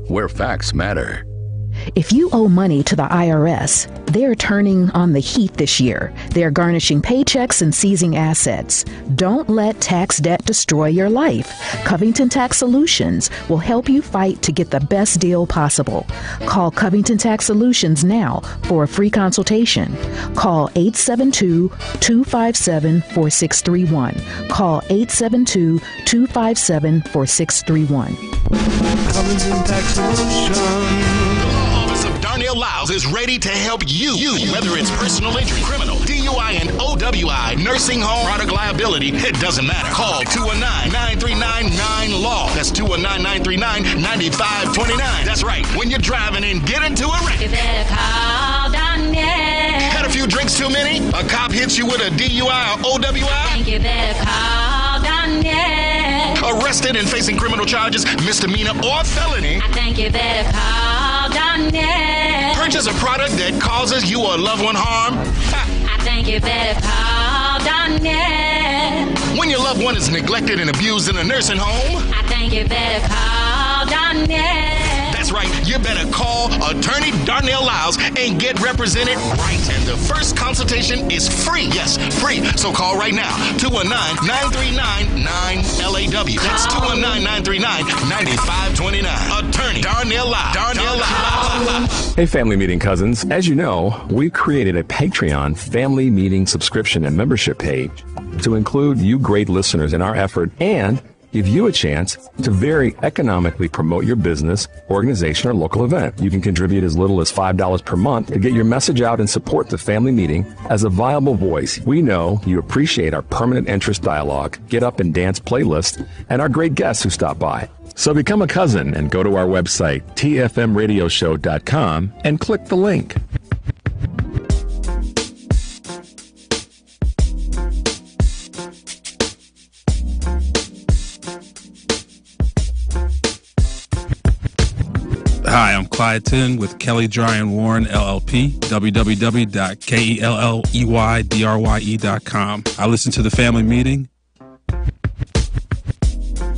where facts matter. If you owe money to the IRS, they're turning on the heat this year. They're garnishing paychecks and seizing assets. Don't let tax debt destroy your life. Covington Tax Solutions will help you fight to get the best deal possible. Call Covington Tax Solutions now for a free consultation. Call 872-257-4631. Call 872-257-4631. Covington Tax Solutions. Darnell Lyles is ready to help you, whether it's personal injury, criminal, DUI, and OWI, nursing home, product liability, it doesn't matter. Call 219-939-9-LAW. That's 219-939-9529. That's right. When you're driving and get into a wreck. You better call Darnell. Had a few drinks too many? A cop hits you with a DUI or OWI? I think you better call Darnell. Arrested and facing criminal charges, misdemeanor or felony? I think you better call Darnell. Purchase a product that causes you or a loved one harm? I think you better call Darnell. When your loved one is neglected and abused in a nursing home? I think you better call Darnell. That's right, you better call Attorney Darnell Lyles and get represented right. And the first consultation is free. Yes, free. So call right now. 219-939-9LAW. That's 219-939-9529. Attorney Darnell Lyles. Darnell Lyles. Hey, Family Meeting cousins. As you know, we've created a Patreon Family Meeting subscription and membership page to include you great listeners in our effort and give you a chance to very economically promote your business, organization, or local event. You can contribute as little as $5 per month to get your message out and support the Family Meeting as a viable voice. We know you appreciate our permanent interest dialogue, get up and dance playlist, and our great guests who stop by. So become a cousin and go to our website, tfmradioshow.com, and click the link. Hi, I'm Clyde Tin with Kelly Dry and Warren LLP, www.kelleydrye.com. I listen to the Family Meeting.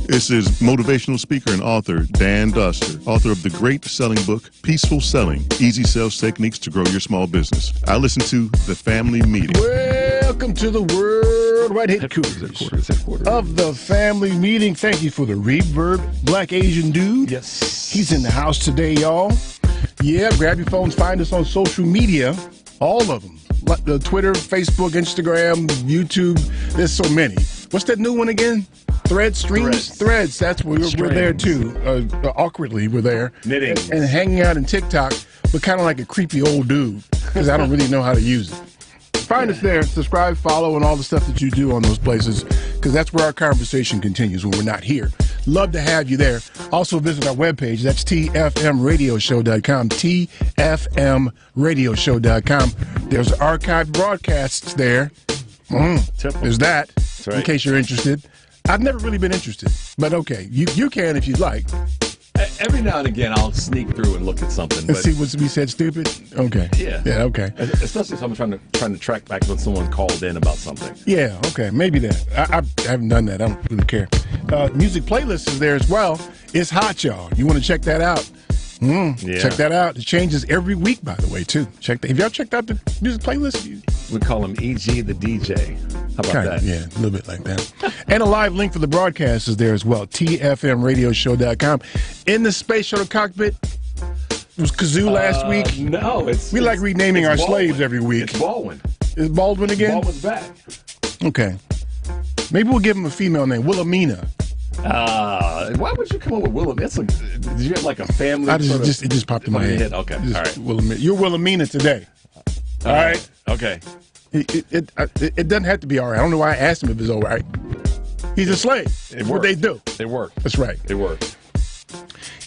This is motivational speaker and author Dan Duster, author of the great selling book, Peaceful Selling, Easy Sales Techniques to Grow Your Small Business. I listen to the Family Meeting. Welcome to the worldwide headquarters of the Family Meeting. Thank you for the reverb, Black Asian dude. Yes. He's in the house today, y'all. Yeah, grab your phones, find us on social media, all of them. Twitter, Facebook, Instagram, YouTube. There's so many. What's that new one again? Threads, streams? Threads. That's where we're there too. Awkwardly, we're there. Knitting. And hanging out in TikTok, but kind of like a creepy old dude because I don't really know how to use it. Find us there, subscribe, follow, and all the stuff that you do on those places because that's where our conversation continues when we're not here. Love to have you there. Also visit our webpage. That's tfmradioshow.com, tfmradioshow.com. There's archived broadcasts there. There's that, in case you're interested. I've never really been interested, but okay, you can if you'd like. Every now and again, I'll sneak through and look at something. And see what we said stupid? Okay. Yeah. Yeah, okay. Especially if I'm trying to track back when someone called in about something. Yeah, okay, maybe that. I haven't done that. I don't really care. Music playlist is there as well. It's hot, y'all. You want to check that out? Yeah. Check that out. It changes every week, by the way, too. Check that. Have y'all checked out the music playlist? We call him E.G. the DJ. How about that? Yeah, a little bit like that. And a live link for the broadcast is there as well. tfmradioshow.com. In the space shuttle cockpit, it was Kazoo last week. No, we like renaming our Baldwin. slaves every week. It's Baldwin. Is Baldwin again? Baldwin's back. Okay. Maybe we'll give him a female name, Wilhelmina. Why would you come up with Wilhelmina? Did you have like a family? It just popped in my head. Okay, all right. You're Wilhelmina today. All right. Okay. It doesn't have to be all right. I don't know why I asked him if it's all right. He's a slave. That's what they do. They work. That's right. They work.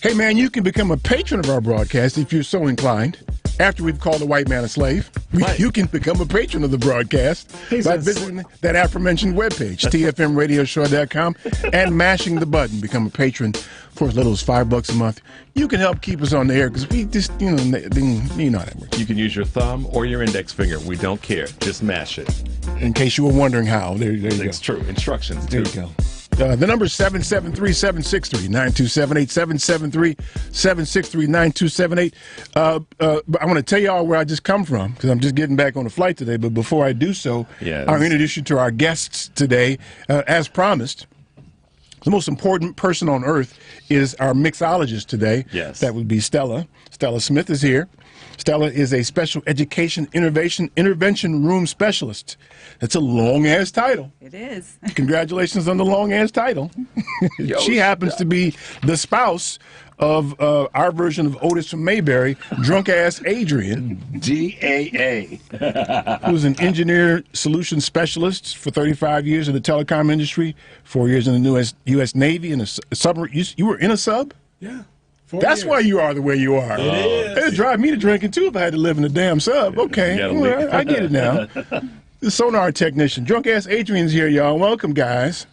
Hey, man, you can become a patron of our broadcast if you're so inclined. After we've called a white man a slave, you can become a patron of the broadcast by visiting that aforementioned webpage, tfmradioshow.com, and mashing the button. Become a patron for as little as $5 a month. You can help keep us on the air because we just, you know how that works. You can use your thumb or your index finger. We don't care. Just mash it. In case you were wondering how. There you go. It's true. Instructions, There too. you go. The number is 773-763-9278, 773-763-9278. I want to tell y'all where I just come from because I'm just getting back on the flight today. But before I do so, I'll introduce you to our guests today. As promised, the most important person on earth is our mixologist today. Yes. That would be Stella. Stella Smith is here. Stella is a special education intervention room specialist. That's a long-ass title. It is. Congratulations on the long-ass title. She happens to be the spouse of our version of Otis from Mayberry, drunk-ass Adrian. GAA. Who's an engineer solution specialist for 35 years in the telecom industry, 4 years in the U.S. Navy, in a submarine. You were in a sub? Yeah. That's why you are the way you are. It is. It'd drive me to drinking, too, if I had to live in a damn sub. Okay, well, I get it now. The sonar technician. Drunk-ass Adrian's here, y'all. Welcome, guys.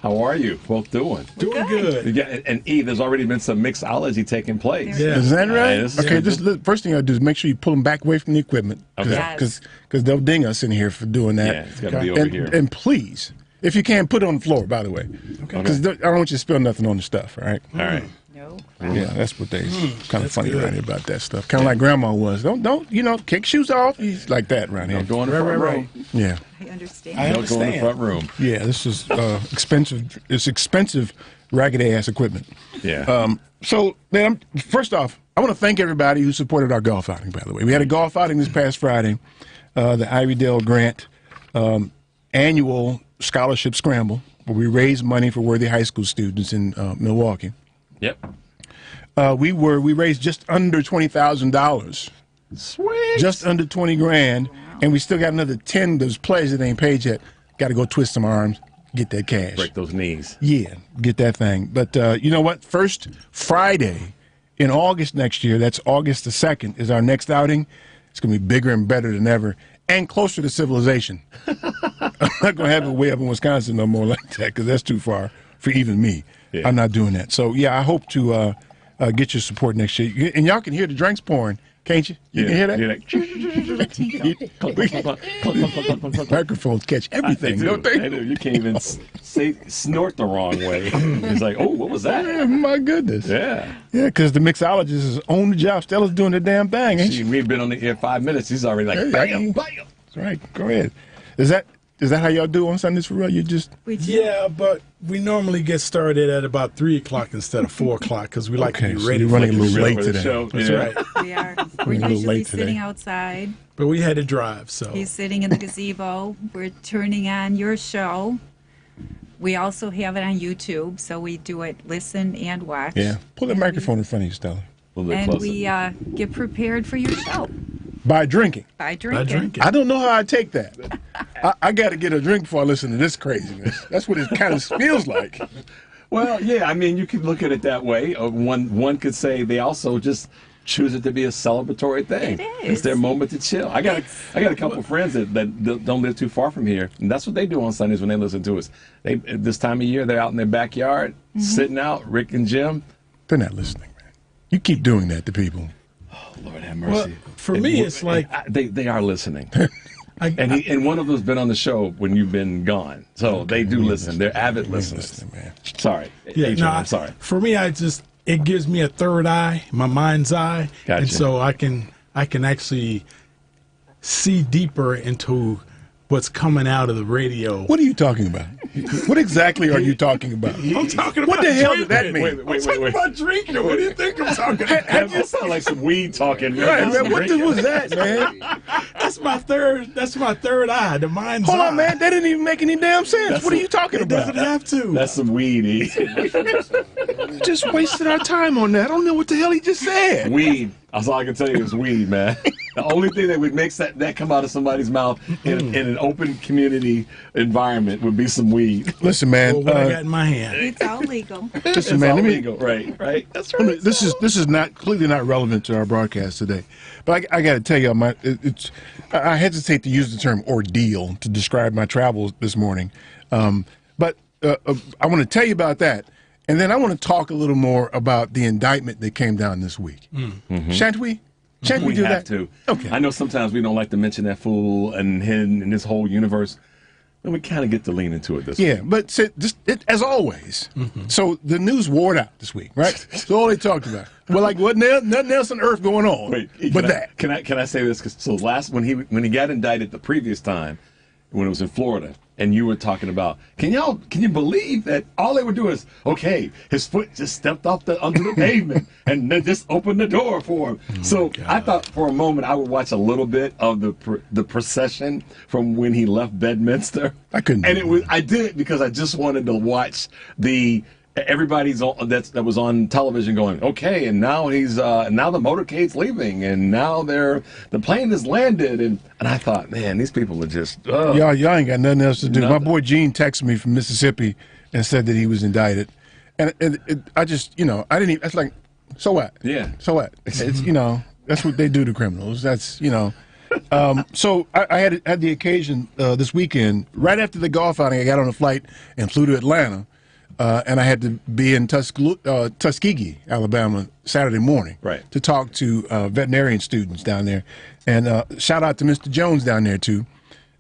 How are you both doing? Doing good. Yeah, and there's already been some mixology taking place. Yeah. Is that right? Okay, first thing I do is make sure you pull them back away from the equipment. Because they'll ding us in here for doing that. Yeah, it's got to be over here. And please, if you can, put it on the floor, by the way. Because I don't want you to spill nothing on the stuff, all right? All right. No. Yeah, that's what they kind of funny around here about that stuff. Kind of like Grandma was. Don't kick shoes off. He's like that around here. Don't go in the front room. Yeah. I understand. Don't go in the front room. Yeah, this is expensive. It's expensive, ragged-ass equipment. Yeah. So, man, first off, I want to thank everybody who supported our golf outing, by the way. We had a golf outing this past Friday, the Ivydale Grant annual scholarship scramble, where we raised money for worthy high school students in Milwaukee. Yep. We raised just under $20,000. Sweet. Just under 20 grand, and we still got another 10 those players that ain't paid yet. Got to go twist some arms, get that cash. Break those knees. Yeah, get that thing. But you know what? First Friday in August next year, that's August the 2nd, is our next outing. It's going to be bigger and better than ever and closer to civilization. I'm not going to have it way up in Wisconsin no more like that because that's too far for even me. Yeah. I'm not doing that. So, yeah, I hope to get your support next year. And y'all can hear the drinks pouring, can't you? You can hear that? Microphones catch everything, don't they? They do. You can't even snort the wrong way. It's like, oh, what was that? Yeah, my goodness. Yeah. Yeah, because the mixologist is on the job. Stella's doing the damn thing, ain't she? We've been on the air 5 minutes. He's already like, bam, bam. That's right. Go ahead. Is that how y'all do on Sundays for real? Yeah, but we normally get started at about 3 o'clock instead of 4 o'clock because we like to be ready. You're running a little late today. That's right. We are. We're usually sitting outside. But we had to drive, so. He's sitting in the gazebo. We're turning on your show. We also have it on YouTube, so we do it listen and watch. Yeah. Pull the microphone in front of you, Stella. And we get prepared for your show. By drinking. By drinking. I don't know how I take that. I got to get a drink before I listen to this craziness. That's what it kind of feels like. Well, yeah, I mean, you could look at it that way. One could say they also just choose it to be a celebratory thing. It is. It's their moment to chill. I got a couple of friends that don't live too far from here, and that's what they do on Sundays when they listen to us. This time of year, they're out in their backyard, sitting out, Rick and Jim. They're not listening, man. You keep doing that to people. Oh, Lord have mercy. Well, for me, it's like... They are listening. And one of them's been on the show when you've been gone. So they do listen. They're avid listeners. Man. Sorry. Yeah, Adrian, I'm sorry. For me, it gives me a third eye, my mind's eye. Gotcha. And so I can actually see deeper into what's coming out of the radio. What are you talking about? What exactly are you talking about? I'm talking about what the hell drinking. did that mean? I'm talking about drinking. What do you think I'm talking about? That sounds like some weed talking. Right, man. What was that, man? That's my third eye, the mind's eye. Hold on, man. That didn't even make any damn sense. What are you talking about? It doesn't have to. That's some weed. You just wasted our time on that. I don't know what the hell he just said. Weed. That's all I can tell you is weed, man. The only thing that would make that come out of somebody's mouth in an open community environment would be some weed. Listen, man. What I got in my hand. It's all legal. Listen, man. Legal. Right. That's right. This is not completely not relevant to our broadcast today, but I got to tell you, I hesitate to use the term ordeal to describe my travels this morning, but I want to tell you about that. And then I want to talk a little more about the indictment that came down this week. Shan't we? Shan't we do that? To. Okay. I know sometimes we don't like to mention that fool and him and this whole universe, And we kind of get to lean into it this Yeah, week. but as always. So the news wore out this week, right? That's all they talked about. Well, like nothing else on earth going on. Wait, but that. Can I say this? 'Cause so when he got indicted the previous time, when it was in Florida, and you were talking about, can you believe that all they would do is, okay, his foot just stepped off under the pavement and they just opened the door for him. So I thought for a moment I would watch a little bit of the procession from when he left Bedminster. I couldn't. And I did it because I just wanted to watch everybody's that was on television going, okay, and now now the motorcade's leaving, and now the plane has landed, and I thought, man, these people are just y'all ain't got nothing else to do. My boy Gene texted me from Mississippi and said that he was indicted, and I just I didn't even. That's like, so what? Yeah. So what? It's that's what they do to criminals. That's So I had the occasion this weekend, right after the golf outing, I got on a flight and flew to Atlanta. And I had to be in Tuskegee, Alabama, Saturday morning to talk to veterinarian students down there. And shout out to Mr. Jones down there, too,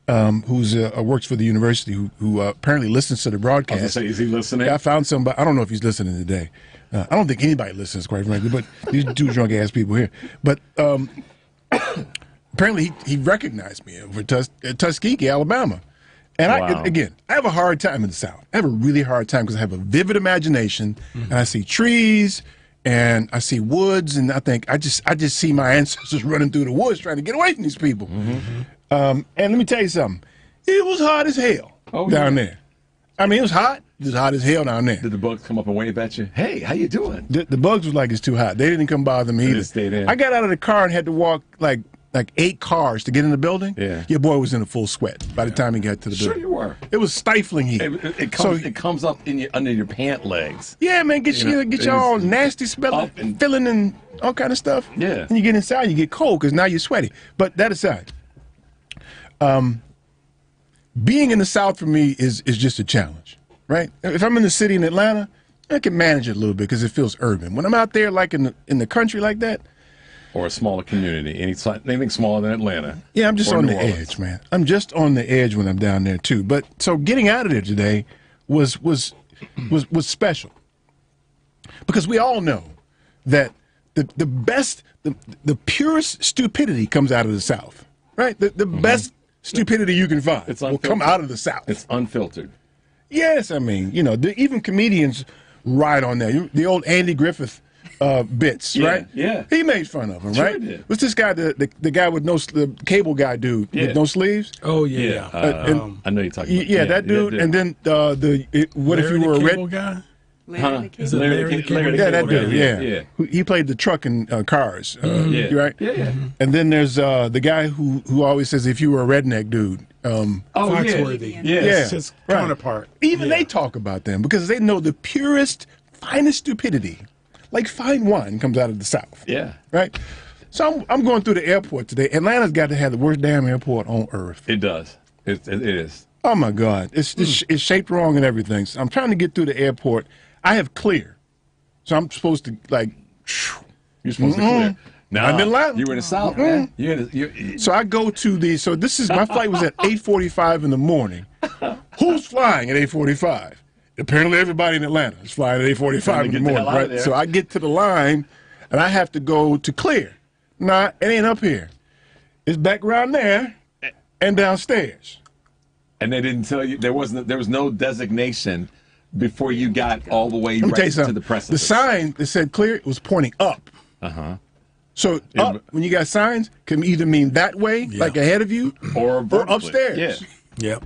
who's works for the university, who apparently listens to the broadcast. I was gonna say, is he listening? Yeah, I found somebody. I don't know if he's listening today. I don't think anybody listens, quite frankly, but these two drunk-ass people here. But apparently he recognized me over at Tuskegee, Alabama. And wow. I have a hard time in the South. I have a really hard time because I have a vivid imagination, and I see trees, and I see woods, and I think I just see my ancestors running through the woods trying to get away from these people. And let me tell you something. It was hot as hell down there. I mean, it was hot. It was hot as hell down there. Did the bugs come up and wave at you? Hey, how you doing? The bugs was like, it's too hot. They didn't come bother me either. Stayed in. I got out of the car and had to walk like 8 cars to get in the building. Yeah. Your boy was in a full sweat by the time he got to the building. Sure you were. It was stifling heat. It comes up under your pant legs. Yeah, man, get you all nasty smelling, filling and all kind of stuff. Yeah. And you get inside, you get cold because now you're sweaty. But that aside, being in the South for me is just a challenge, right? If I'm in the city in Atlanta, I can manage it a little bit because it feels urban. When I'm out there like in the country like that, or a smaller community, anything smaller than Atlanta. Yeah, I'm just on the edge, man. I'm just on the edge when I'm down there too. But so getting out of there today was special because we all know that the best, the purest stupidity comes out of the South, right? The best stupidity you can find will come out of the South. It's unfiltered. Yes, I mean, even comedians ride on that. The old Andy Griffith bits, right? Yeah. He made fun of him, right? Sure did. What's this guy, the guy with the cable guy dude with no sleeves? Oh, yeah. I know you're talking about. Yeah, that dude. And then what if you were a red guy? Larry Larry the Cable Guy? Yeah, that dude, yeah. He played the truck in Cars, right? Yeah. And then there's the guy who always says, if you were a redneck dude. Foxworthy. Yeah. It's his counterpart. Even they talk about them because they know the purest, finest stupidity, like fine wine, comes out of the South. Yeah. Right? So I'm going through the airport today. Atlanta's got to have the worst damn airport on earth. It does. It is. Oh, my God. It's shaped wrong and everything. So I'm trying to get through the airport. I have clear. So I'm supposed to, You're supposed to clear. Now, I'm in Atlanta. You were in the South, man. So I go to my flight was at 8:45 in the morning. Who's flying at 8:45? Apparently everybody in Atlanta is flying at 8:45 in the morning, right? So I get to the line, and I have to go to clear. Nah, it ain't up here. It's back around there and downstairs. And they didn't tell you there was no designation before you got all the way Let me tell you right to something. the precipice. The sign that said clear was pointing up. So up, when you got signs, can either mean that way, like ahead of you, or upstairs. Yeah.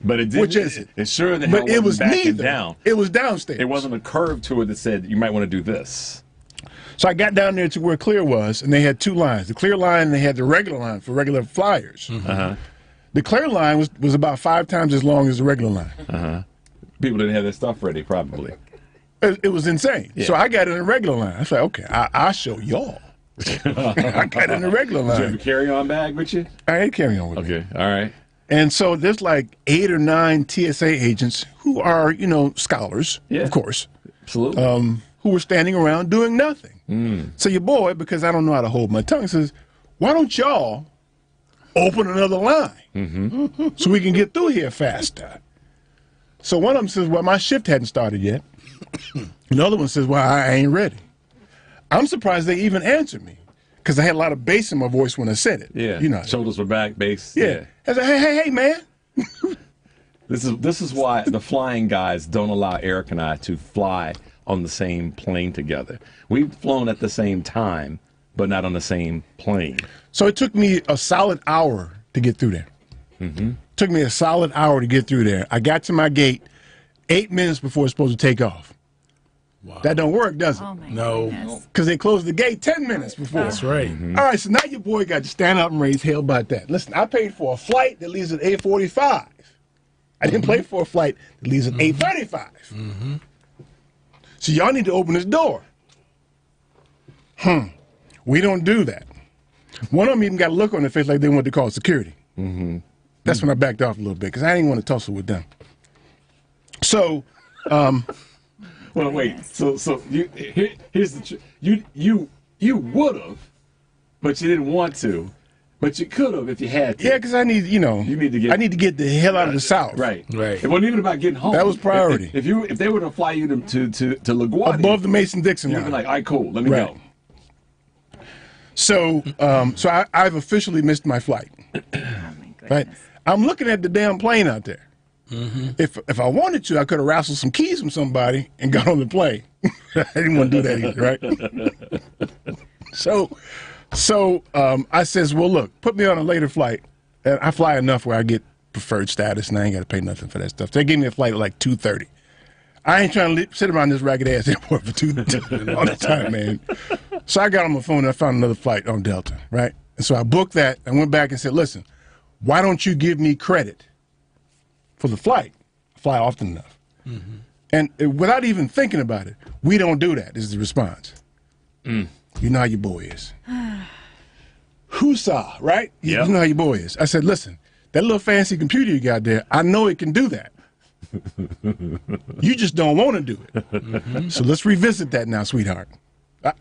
But it didn't. Which is it? It sure the but hell it was wasn't back and neither. down. It was downstairs. It wasn't a curve to it that said you might want to do this. So I got down there to where clear was, and they had two lines: the clear line and they had the regular line for regular flyers. The clear line was about 5 times as long as the regular line. People didn't have their stuff ready, probably. It was insane. Yeah. So I got in the regular line. I was like, okay, I'll show y'all. I got in the regular line. Did you have a carry-on bag with you? I ain't carrying on with me. Okay, all right. And so there's like 8 or 9 TSA agents who are, scholars, of course. Absolutely. Who were standing around doing nothing. So your boy, because I don't know how to hold my tongue, says, why don't y'all open another line so we can get through here faster. So one of them says, well, my shift hadn't started yet. Another one says, well, I ain't ready. I'm surprised they even answered me because I had a lot of bass in my voice when I said it. Yeah. You know. Shoulders were back, bass. Yeah. I said, hey, man. This is why the flying guys don't allow Eric and I to fly on the same plane together. We've flown at the same time, but not on the same plane. So it took me a solid hour to get through there. Took me a solid hour to get through there. I got to my gate 8 minutes before it's supposed to take off. Wow. That don't work, does it? Oh, my No. goodness. Because they closed the gate 10 minutes before. That's right. All right, so now your boy got to stand up and raise hell about that. Listen, I paid for a flight that leaves at 8:45. I didn't pay for a flight that leaves at 8:35. So y'all need to open this door. We don't do that. One of them even got a look on their face like they wanted to call security. That's when I backed off a little bit because I didn't want to tussle with them. So, well, wait. So here's the truth. You would have, but you didn't want to. But you could have if you had to. Yeah, because I need, you need to get. I need to get the hell out of the South. Right. Right. It wasn't even about getting home. That was priority. If they were to fly you to LaGuardia, above the Mason-Dixon line, you'd be like, all right, cool, let me go. So, I've officially missed my flight. Oh, my goodness. Right. I'm looking at the damn plane out there. If I wanted to, I could have wrestled some keys from somebody and got on the plane. I didn't want to do that either, right? So I says, well, look, put me on a later flight. And I fly enough where I get preferred status, and I ain't got to pay nothing for that stuff. So they gave me a flight at like 2:30. I ain't trying to sit around this ragged-ass airport for 2:30 all the time, man. So I got on my phone and I found another flight on Delta, right? And so I booked that and went back and said, listen, why don't you give me credit for the flight? I fly often enough. And without even thinking about it, we don't do that, is the response. You know how your boy is. Whoosah, right? You know how your boy is. I said, listen, that little fancy computer you got there, I know it can do that. You just don't want to do it. So let's revisit that now, sweetheart.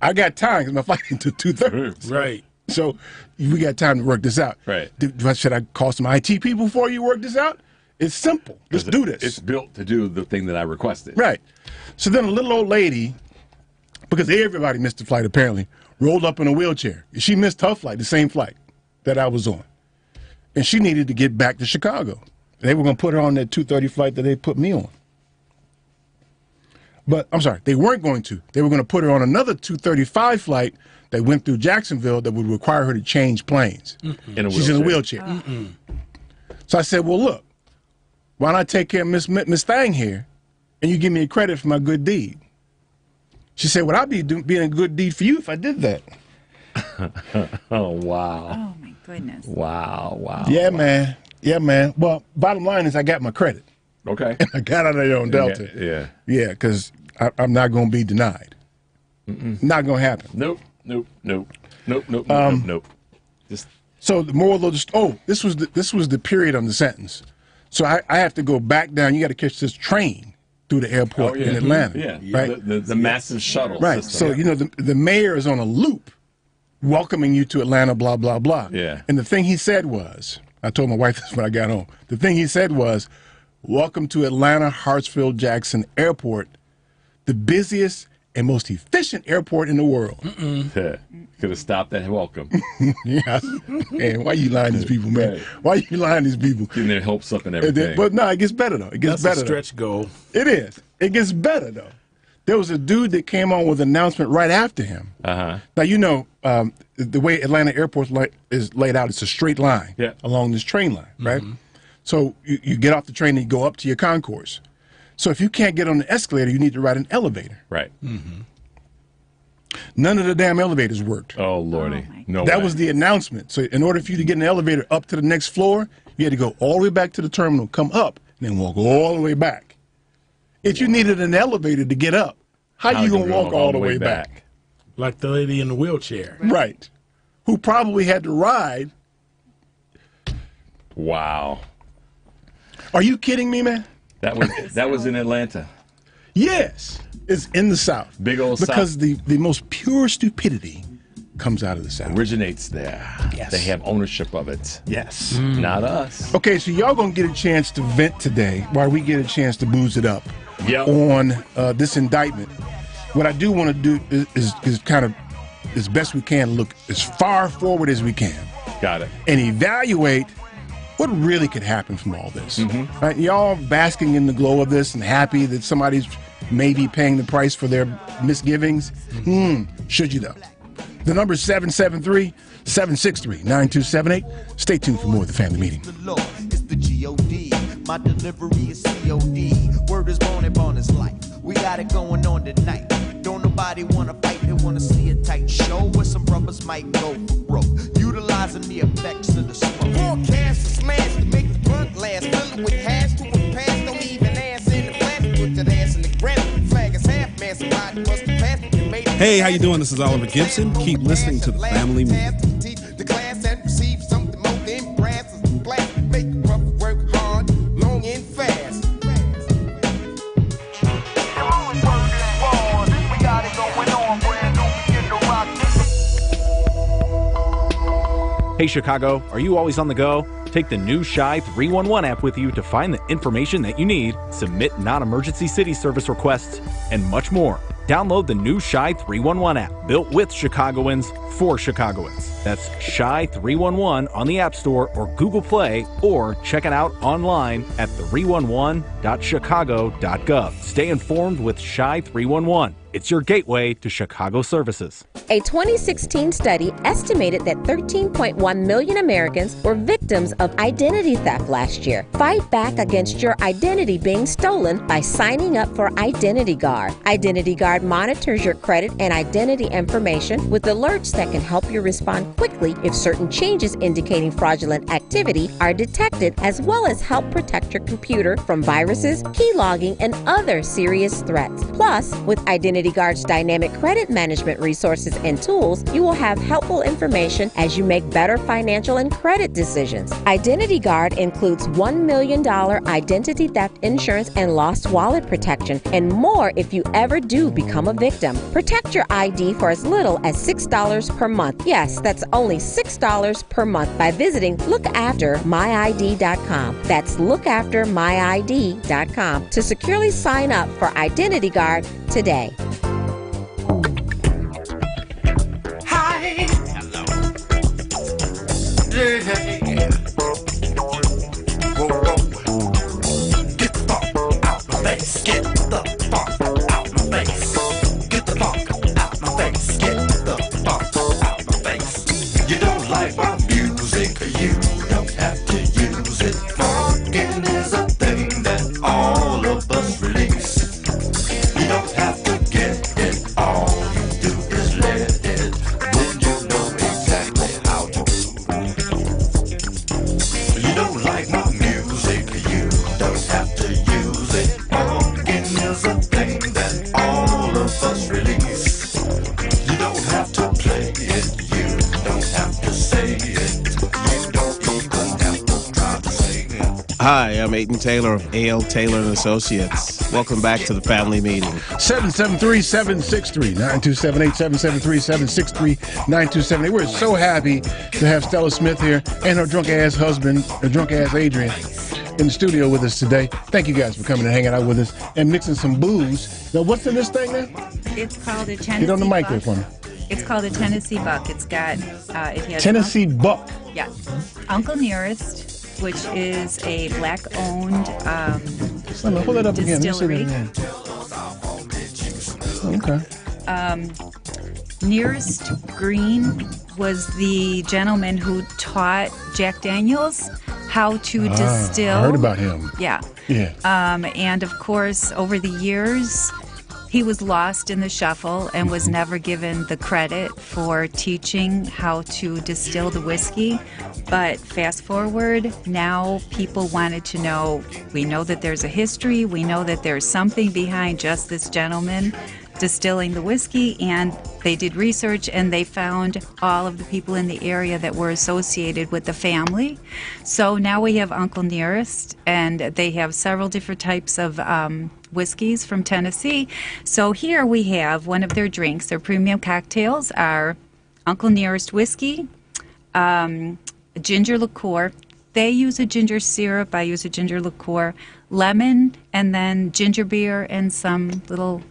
I got time because my flight until 2:30. Right. So we got time to work this out. Right. Should I call some IT people before you work this out? It's simple. Let's do this. It's built to do the thing that I requested. Right. So then a little old lady, because everybody missed the flight apparently, rolled up in a wheelchair. She missed her flight, the same flight that I was on. And she needed to get back to Chicago. They were going to put her on that 2:30 flight that they put me on. But I'm sorry, they weren't going to. They were going to put her on another 2:35 flight that went through Jacksonville that would require her to change planes. She's in a wheelchair. So I said, well, look, why not take care of Miss Thang here, and you give me a credit for my good deed? She said, well, I'd be being a good deed for you if I did that. Oh, wow. Oh, my goodness. Wow. Yeah, man. Yeah, man. Well, bottom line is I got my credit. Okay. I got out of there on Delta. Yeah, because I'm not going to be denied. Not going to happen. Nope. Just so the moral of the this was the period on the sentence. So I have to go back down. You got to catch this train through the airport in Atlanta. Right. The massive shuttle. Right. System. So the mayor is on a loop, welcoming you to Atlanta. Blah blah blah. Yeah. And the thing he said was, I told my wife this when I got home. The thing he said was, "Welcome to Atlanta Hartsfield Jackson Airport, the busiest and most efficient airport in the world." Could have stopped that welcome. Yeah. Man, why you lying to these people, man? Right. Why you lying to these people? Getting their hopes up and everything. But no, it gets better though. It gets better. That's a stretch goal. It is. It gets better though. There was a dude that came on with an announcement right after him. Now the way Atlanta Airport is laid out, it's a straight line along this train line, right? So you get off the train and you go up to your concourse. So if you can't get on the escalator, you need to ride an elevator. Right. None of the damn elevators worked. Oh, Lordy. No That way. was the announcement. So in order for you to get an elevator up to the next floor, you had to go all the way back to the terminal, come up, and then walk all the way back. If you needed an elevator to get up, how you going to walk all the way back? Like the lady in the wheelchair. Right. Who probably had to ride. Wow. Are you kidding me, man? That was in Atlanta. Yes. It's in the South. Big old because South. the most pure stupidity comes out of the South. Originates there. Yes. They have ownership of it. Yes. Not us. Okay, so y'all gonna get a chance to vent today while we get a chance to booze it up on this indictment. What I do want to do is kind of, as best we can, look as far forward as we can. Got it. And evaluate what really could happen from all this. Right? Y'all basking in the glow of this and happy that somebody's maybe paying the price for their misgivings. Should you though? The number is 773-763-9278. Stay tuned for more of the family meeting. It's the G-O-D. My delivery is C-O-D. Word is born is life. We got it going on tonight. Don't nobody wanna fight, they wanna see a tight show where some brothers might go for broke. Utilizing the effects of the smoke. Forecast is smashed to make the blunt last. Fill it with hash to a pass. Don't even ass in the plastic. Put that ass in the granite. Flag is half man. Somebody must have passed it. Hey, how you doing? This is Oliver Gibson. Keep listening to the family meeting. The class and receive something more than brass is black. Make the brother work hard, long and fast. Hey Chicago, are you always on the go? Take the new Shy 311 app with you to find the information that you need, submit non-emergency city service requests, and much more. Download the new Shy 311 app, built with Chicagoans for Chicagoans. That's Shy 311 on the App Store or Google Play, or check it out online at 311.chicago.gov. Stay informed with Shy 311. It's your gateway to Chicago services. A 2016 study estimated that 13.1 million Americans were victims of identity theft last year. Fight back against your identity being stolen by signing up for Identity Guard. Identity Guard monitors your credit and identity information with alerts that can help you respond quickly if certain changes indicating fraudulent activity are detected, as well as help protect your computer from viruses, keylogging, and other serious threats. Plus, with Identity Guard's dynamic credit management resources and tools, you will have helpful information as you make better financial and credit decisions. Identity Guard includes $1 million identity theft insurance and lost wallet protection, and more if you ever do become a victim. Protect your ID for as little as $6 per month. Yes, that's only $6 per month by visiting lookaftermyid.com. That's lookaftermyid.com to securely sign up for Identity Guard today. Hi. Hello. Hey. Whoa, whoa. Get the funk out my face. Get the funk out my face. Get the funk out my face. Get the funk out my face. You don't like my music, you don't have to use it. Funkin' is a thing that all of us release. You don't have to get it, all you do is let it. Then you know exactly how to do. You don't like my music, you don't have to use it. Funkin' is a thing that all of us release. You don't have to play it, you don't have to say it. You don't even have to try to sing it. Hi, I'm Aiton Taylor of A.L. Taylor & Associates. Welcome back to the family meeting. 773-763-9278, 773-763-9278. We're so happy to have Stella Smith here and her drunk-ass husband, her drunk-ass Adrian, in the studio with us today. Thank you guys for coming and hanging out with us and mixing some booze. Now, what's in this thing now? It's called a Tennessee Get on the mic Buck. there for me. It's called a Tennessee Buck. It's got, it has Tennessee Buck. Yeah. Uncle Nearest, which is a black-owned Hold that up again. distillery. Okay. Nearest Green was the gentleman who taught Jack Daniels how to distill. I heard about him. Yeah. Yeah. And of course, over the years, he was lost in the shuffle and was never given the credit for teaching how to distill the whiskey. But fast forward, now people wanted to know, we know that there's a history, we know that there's something behind just this gentleman distilling the whiskey, and they did research and they found all of the people in the area that were associated with the family. So now we have Uncle Nearest, and they have several different types of whiskeys from Tennessee. So here we have one of their drinks. Their premium cocktails are Uncle Nearest whiskey, ginger liqueur. They use a ginger syrup. I use a ginger liqueur, lemon, and then ginger beer and some little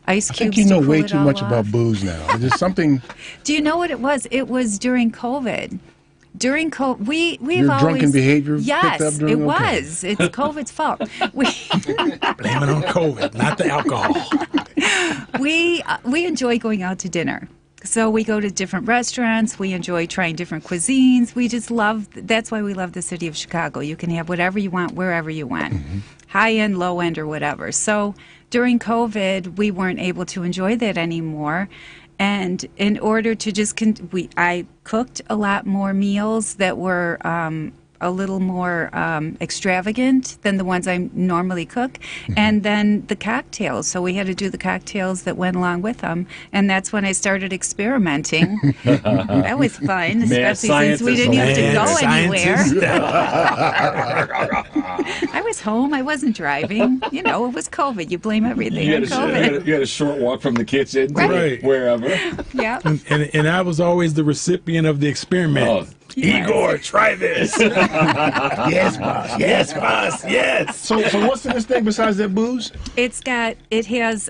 ice I cubes. think you know to cool way it too all much off. about booze now. There's something. Do you know what it was? It was during COVID. During COVID, we've Your always drunken behavior picked Yes, up during it okay. was. It's COVID's fault. Blame it on COVID, not the alcohol. We enjoy going out to dinner. So we go to different restaurants. We enjoy trying different cuisines. We just love. That's why we love the city of Chicago. You can have whatever you want, wherever you want, high end, low end, or whatever. So during COVID, we weren't able to enjoy that anymore. And in order to just, I cooked a lot more meals that were a little more extravagant than the ones I normally cook. And then the cocktails. So we had to do the cocktails that went along with them. And that's when I started experimenting. That was fun, especially since we didn't have to go anywhere. I was home. I wasn't driving. You know, it was COVID. You blame everything on COVID. You had a short walk from the kitchen to wherever. Yeah. And I was always the recipient of the experiment. Oh. Yes. Igor, try this. Yes, boss. Yes, boss. Yes. So what's in this thing besides that booze? It has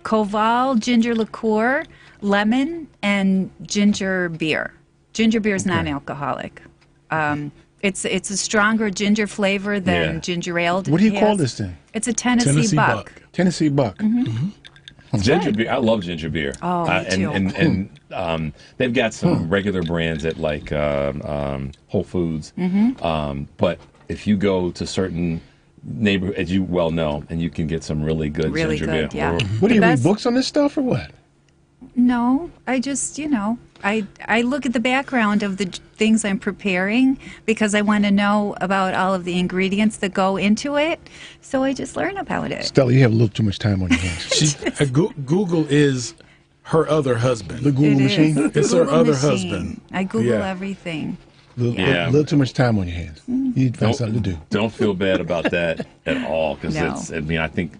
Koval ginger liqueur, lemon, and ginger beer. Ginger beer is non-alcoholic. It's a stronger ginger flavor than ginger ale. What do you call this thing? It's a Tennessee Buck. Tennessee Buck. Ginger beer. I love ginger beer. Oh, me too. And they've got some regular brands at like Whole Foods. But if you go to certain neighborhoods, as you well know, and you can get some really good ginger beer. Yeah. What do you read books on this stuff or what? No, I just, I look at the background of the things I'm preparing because I want to know about all of the ingredients that go into it. So I just learn about it. Stella, you have a little too much time on your hands. Google is her other husband. The Google machine? It's her other husband. I Google everything. A little too much time on your hands. You need to find something to do. Don't feel bad about that at all because I think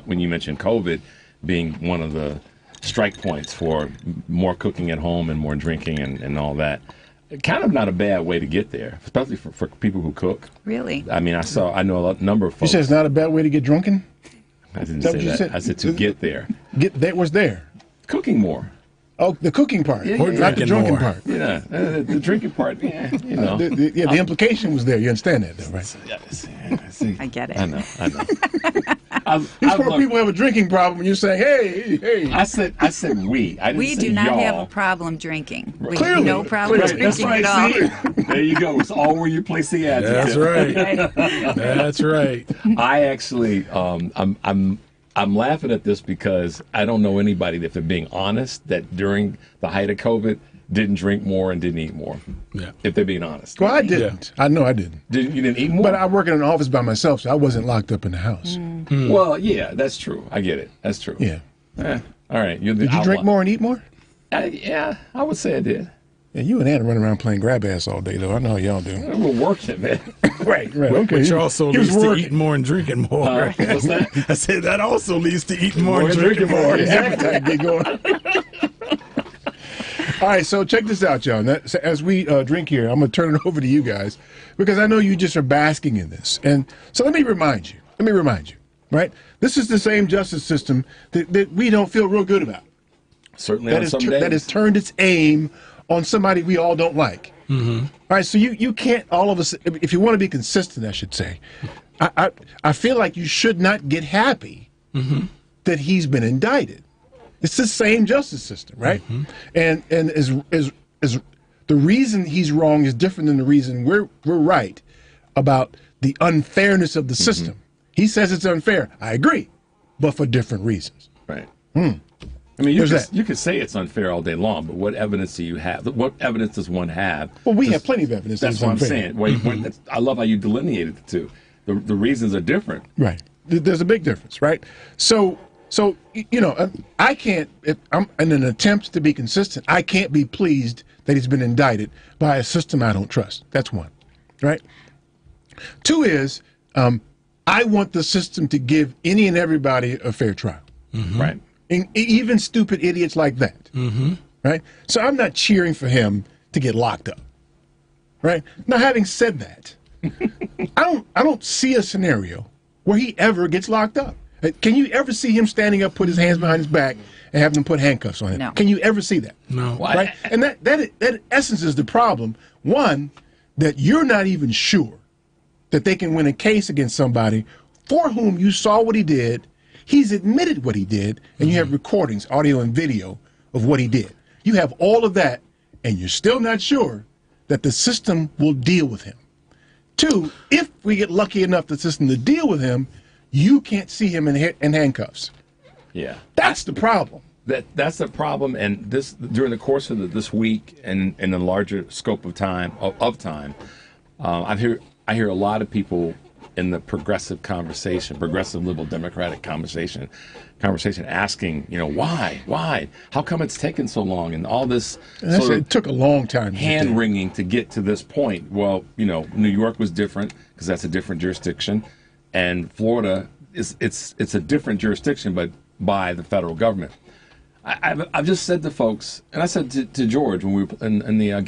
when you mentioned COVID being one of the strike points for more cooking at home and more drinking and all that. Kind of not a bad way to get there, especially for people who cook. Really? I mean, I know a number of folks. You said it's not a bad way to get drunken? I didn't say that. I said to get there. That was there. Cooking more. Oh, the cooking part, not the drinking part. Yeah, the drinking part. Yeah, the implication was there. You understand that, though, right? See, I get it. I know. It's where people have a drinking problem and you say, hey. I said we. I didn't we say do not y'all. have a problem drinking. We Clearly. have no problem That's drinking right, at all. see? There you go. It's all where you place the adjective. That's right. That's right. I actually, I'm laughing at this because I don't know anybody, if they're being honest, that during the height of COVID didn't drink more and didn't eat more. Yeah. If they're being honest. Well, I didn't. I know I didn't. You didn't eat more? But I work in an office by myself, so I wasn't locked up in the house. Well, yeah, that's true. I get it. That's true. Yeah. All right. Did you drink more and eat more? Yeah, I would say I did. Yeah, you and Anna run around playing grab ass all day, though. I know how y'all do. We're working, man. Right. Okay. Which also leads to eating more and drinking more. What's that? I said that also leads to eating more and drinking more. Appetite get going. All right, so check this out, y'all. As we drink here, I'm going to turn it over to you guys because I know you just are basking in this. And so let me remind you, right? This is the same justice system that we don't feel real good about. Certainly on some days. That has turned its aim on somebody we all don't like. All right, so you can't, all of us, if you want to be consistent, I should say, I feel like you should not get happy that he's been indicted. It's the same justice system, right? And as the reason he's wrong is different than the reason we're right about the unfairness of the system. He says it's unfair. I agree, but for different reasons. Right. I mean, you could say it's unfair all day long, but what evidence do you have? What evidence does one have? Well, we have plenty of evidence. That's what I'm saying. I love how you delineated the two. The reasons are different. Right. There's a big difference, right? So I can't, if I'm in an attempt to be consistent, I can't be pleased that he's been indicted by a system I don't trust. That's one, right? Two is, I want the system to give any and everybody a fair trial. Right. And even stupid idiots like that. right? So I'm not cheering for him to get locked up, right? Now, having said that, I don't see a scenario where he ever gets locked up. Can you ever see him standing up, put his hands behind his back, and have them put handcuffs on him? No. Can you ever see that? No. Right? And that in essence is the problem. One, that you're not even sure that they can win a case against somebody for whom you saw what he did, he's admitted what he did, and you have recordings, audio and video of what he did. You have all of that, and you're still not sure that the system will deal with him. Two, if we get lucky enough the system to deal with him, you can't see him in handcuffs. Yeah. That's the problem. That's the problem, and this during the course of this week and in the larger scope of time, I hear a lot of people in the progressive liberal democratic conversation asking, why? How come it's taken so long? And all this It took a long time. Hand wringing to get to this point. Well, New York was different because that's a different jurisdiction, and Florida it's a different jurisdiction, but by the federal government. I've just said to folks, and I said to George when we were in the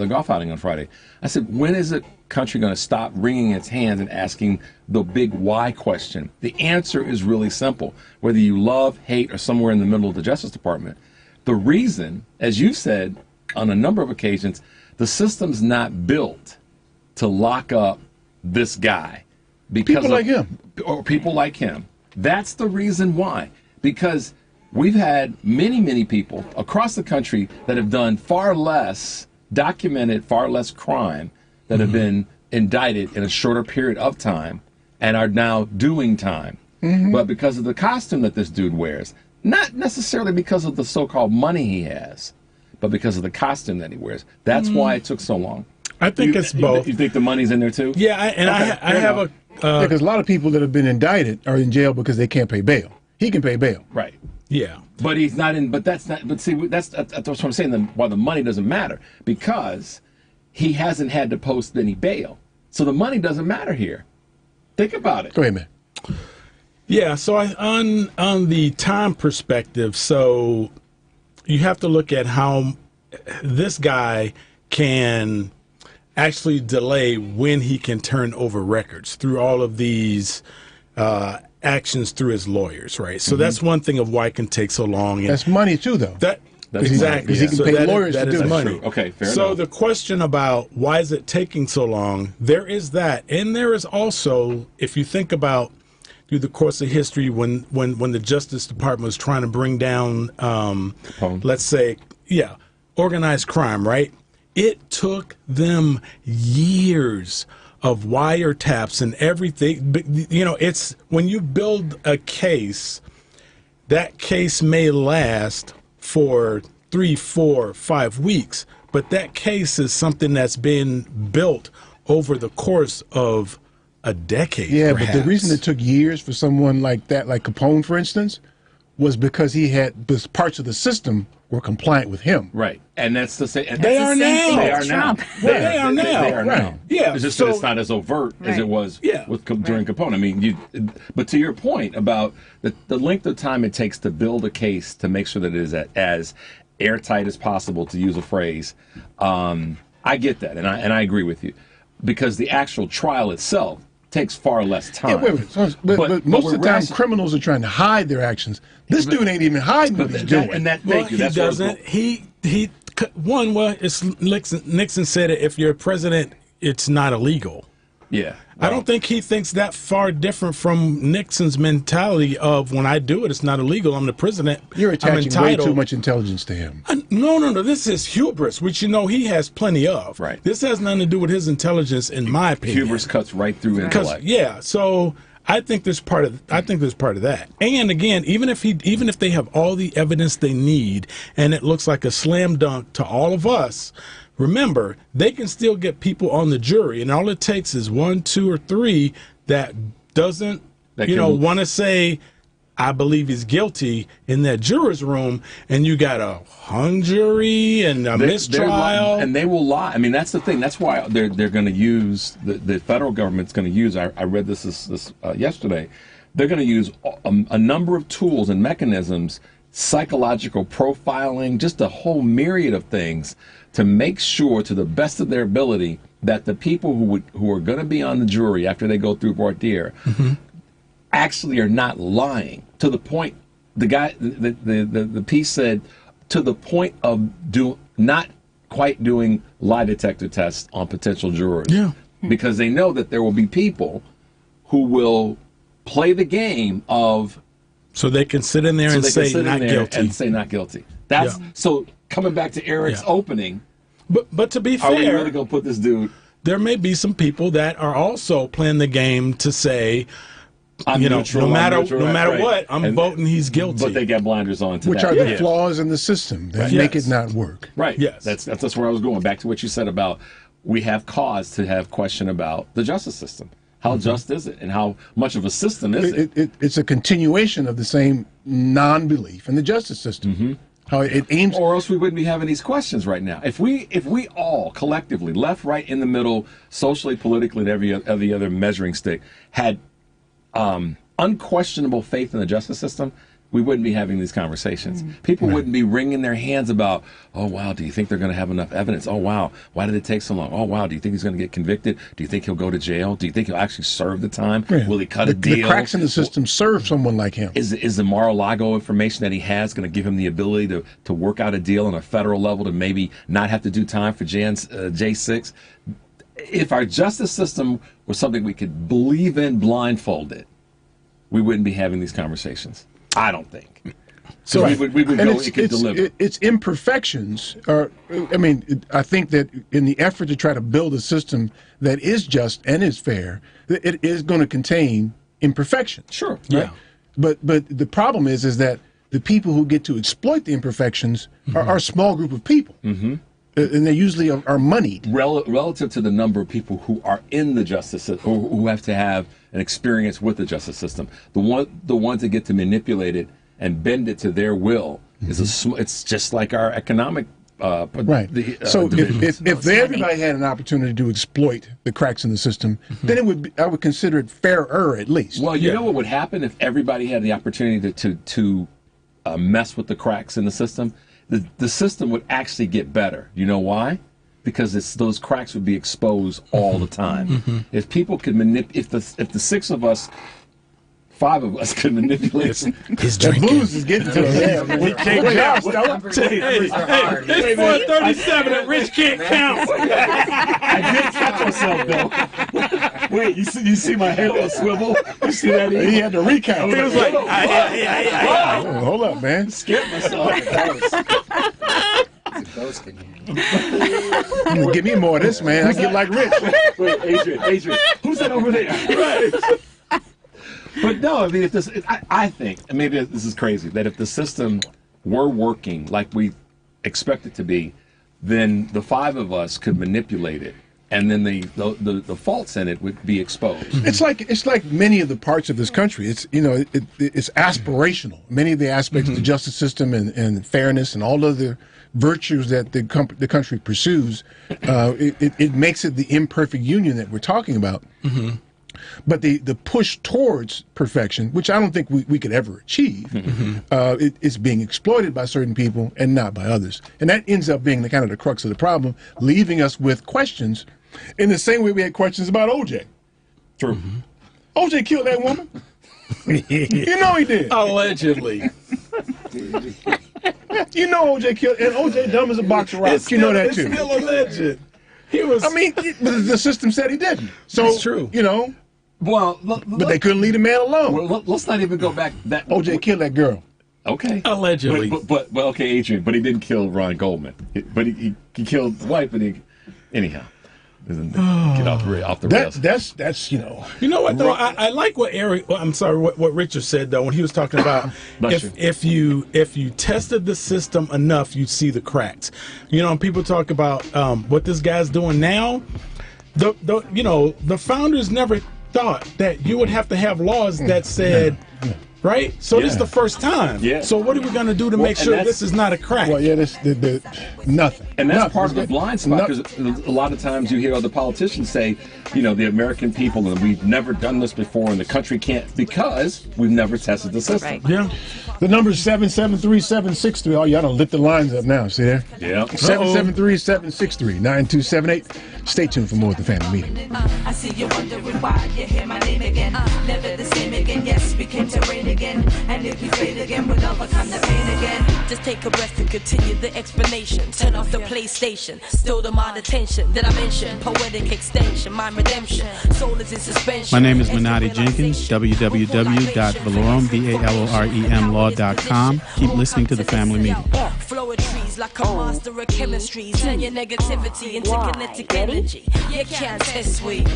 golf outing on Friday, I said, when is the country going to stop wringing its hands and asking the big why question? The answer is really simple. Whether you love, hate, or somewhere in the middle of the Justice Department, the reason, as you said on a number of occasions, the system's not built to lock up this guy. Because people like him. Or people like him. That's the reason why. Because we've had many people across the country that have done documented far less crime, that have been indicted in a shorter period of time and are now doing time. But because of the costume that this dude wears, not necessarily because of the so-called money he has, but because of the costume that he wears. That's why it took so long. I think it's both. You think the money's in there too? Yeah, I have a... because a lot of people that have been indicted are in jail because they can't pay bail. He can pay bail. Right. Yeah. But he's not in, but that's not, but see, that's what I'm saying, why the money doesn't matter. Because he hasn't had to post any bail. So the money doesn't matter here. Think about it. Go ahead, man. Yeah, so on the time perspective, so you have to look at how this guy can actually delay when he can turn over records through all of these actions through his lawyers, right? So that's one thing of why it can take so long. And that's money too, though. That's exactly. Because he can pay lawyers to do money. Okay, fair enough. So the question about why is it taking so long, there is that. And there is also, if you think about through the course of history, when the Justice Department was trying to bring down, let's say, organized crime, right? It took them years of wiretaps and everything. But, it's when you build a case, that case may last for 3, 4, 5 weeks, but that case is something that's been built over the course of a decade. Yeah, perhaps. But the reason it took years for someone like that, like Capone, for instance, was because he had parts of the system were compliant with him. Right. And that's the same. They are now. They are now. They are now. They are Right. now. Yeah. It's just so, that it's not as overt as it was during Capone. I mean, but to your point about the length of time it takes to build a case to make sure that it is as airtight as possible, to use a phrase, I get that, and I agree with you, because the actual trial itself takes far less time. Yeah, but most of the time, criminals are trying to hide their actions. This dude ain't even hiding what he's doing. He doesn't. Nixon said it, if you're president, it's not illegal. Yeah. I don't think he thinks that far different from Nixon's mentality of, when I do it, it's not illegal. I'm the president. You're attaching way too much intelligence to him. No. This is hubris, which he has plenty of. Right. This has nothing to do with his intelligence, in my opinion. Hubris cuts right through intellect. Yeah. So I think there's part of that. And again, even if they have all the evidence they need, and it looks like a slam dunk to all of us, remember, they can still get people on the jury, and all it takes is 1, 2, or 3 that doesn't, want to say, I believe he's guilty in that juror's room, and you got a hung jury and a mistrial. And they will lie. I mean, that's the thing. That's why they're going to use, the federal government's going to use, I read this yesterday, they're going to use a number of tools and mechanisms psychological profiling, just a whole myriad of things to make sure, to the best of their ability, that the people who are going to be on the jury after they go through voir dire actually are not lying. To the point, the piece said, to the point of not quite doing lie detector tests on potential jurors. Yeah. Because they know that there will be people who will play the game of... So they can sit in there and say not guilty. And say not guilty. That's so coming back to Eric's opening. But to be fair, are we really gonna put this dude? There may be some people that are also playing the game to say, I'm neutral, no matter what, I'm voting he's guilty. But they got blinders on to Which that. are the flaws in the system that make it not work. Right. Yes. That's where I was going. Back to what you said about we have cause to have question about the justice system. How just is it, and how much of a system is it? It's a continuation of the same non-belief in the justice system. How it aims, or else we wouldn't be having these questions right now. If we all collectively, left, right, in the middle, socially, politically, and every other measuring stick, had unquestionable faith in the justice system, we wouldn't be having these conversations. People wouldn't be wringing their hands about, oh, wow, do you think they're going to have enough evidence? Oh, wow, why did it take so long? Oh, wow, do you think he's going to get convicted? Do you think he'll go to jail? Do you think he'll actually serve the time? Will he cut a deal? The cracks in the system serve someone like him. Is the Mar-a-Lago information that he has going to give him the ability to work out a deal on a federal level to maybe not have to do time for J6? If our justice system was something we could believe in blindfolded, we wouldn't be having these conversations. I don't think. So we would know it could deliver. Its imperfections are, I think that in the effort to try to build a system that is just and is fair, it is going to contain imperfections. Sure. Right? Yeah. But the problem is that the people who get to exploit the imperfections are a small group of people. And they usually are moneyed. Relative to the number of people who are in the justice system, or who have to have an experience with the justice system, the ones that get to manipulate it and bend it to their will it's just like our economic right. So if everybody had an opportunity to exploit the cracks in the system, then I would consider it fairer at least. Well, you know what would happen if everybody had the opportunity to mess with the cracks in the system? The system would actually get better. You know why? Because those cracks would be exposed all the time. If people could if the 6 of us, 5 of us could manipulate his drinking. The booze is getting to him. It's 4:37 and Rich can't count. I did catch myself though. Wait, you see my head on a swivel? You see that? He had to recount. He was like, hold up, man. Scared myself. Give me more of this, man. I get like Rich. Wait, Adrian, who's that over there? Right. But no, I mean, I think, and maybe this is crazy, that if the system were working like we expect it to be, then the 5 of us could manipulate it, and then the faults in it would be exposed. It's like many of the parts of this country. It's it's aspirational. Many of the aspects of the justice system and fairness and all other virtues that the country pursues, it makes it the imperfect union that we're talking about. But the push towards perfection, which I don't think we could ever achieve, it's being exploited by certain people and not by others. And that ends up being the crux of the problem, leaving us with questions in the same way we had questions about O.J. True. O.J. killed that woman. You know he did. Allegedly. You know O.J. killed, and O.J. dumb as a box of rocks. You know that too. It's still alleged. He was. I mean, the system said he didn't. So that's true. Well, but they couldn't leave the man alone. Well, let's not even go back. That O.J. killed that girl. Okay. Allegedly. But okay, Adrian. But he didn't kill Ron Goldman. But he killed the wife. But anyhow. Get off the rails. That's You know what though? I like what what Richard said though when he was talking about if you tested the system enough, you'd see the cracks. People talk about what this guy's doing now. The founders never thought that you would have to have laws that said right? So this is the first time. Yeah. So what are we going to do to make sure this is not a crack? Well, yeah, nothing. And that's nothing. part of the blind spot, because a lot of times you hear other politicians say, the American people, and we've never done this before, and the country can't, because we've never tested the system. Right. Yeah. The number is 773-763. Oh, y'all done lit the lines up now. See there? Yeah. 773-763-9278. Stay tuned for more of the family meeting. I see you wondering why you hear my name again. Never the same again. Yes, we came to reign again. And if we fade again, we'll overcome the pain again. Just take a breath and continue the explanation. Turn off the PlayStation. Still demand attention. Did I mention poetic extension? My redemption. Soul is in suspension. My name is Minotti Jenkins. www.valorem, Keep listening to the family meeting. Floetries like a master of chemistry. Turn your negativity into kinetic energy. You can't test sweet.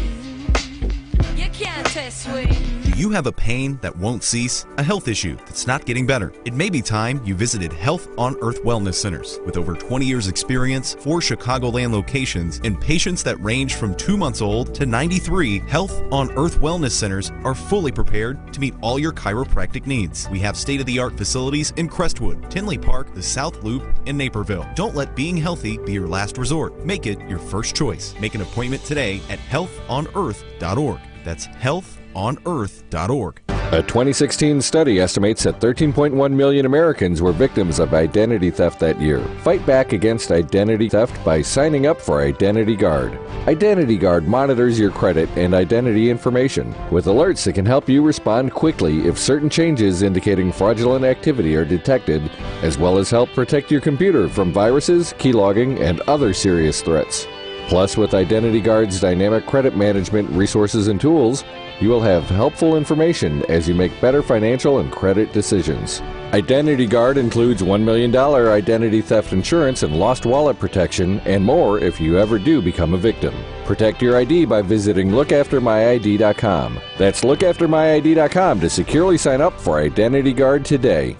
You can't test sweet. Do you have a pain that won't cease? A health issue that's not getting better? It may be time you visited Health on Earth Wellness Centers. With over 20 years experience, 4 Chicagoland locations, and patients that range from 2 months old to 93, Health on Earth Wellness Centers are fully prepared to meet all your chiropractic needs. We have state-of-the-art facilities in Crestwood, Tinley Park, the South Loop, and Naperville. Don't let being healthy be your last resort. Make it your first choice. Make an appointment today at healthonearth.org. That's healthonearth.org. A 2016 study estimates that 13.1 million Americans were victims of identity theft that year. Fight back against identity theft by signing up for Identity Guard. Identity Guard monitors your credit and identity information with alerts that can help you respond quickly if certain changes indicating fraudulent activity are detected, as well as help protect your computer from viruses, keylogging, and other serious threats. Plus, with Identity Guard's dynamic credit management resources and tools, you will have helpful information as you make better financial and credit decisions. Identity Guard includes $1 million identity theft insurance and lost wallet protection, and more if you ever do become a victim. Protect your ID by visiting lookaftermyid.com. That's lookaftermyid.com to securely sign up for Identity Guard today.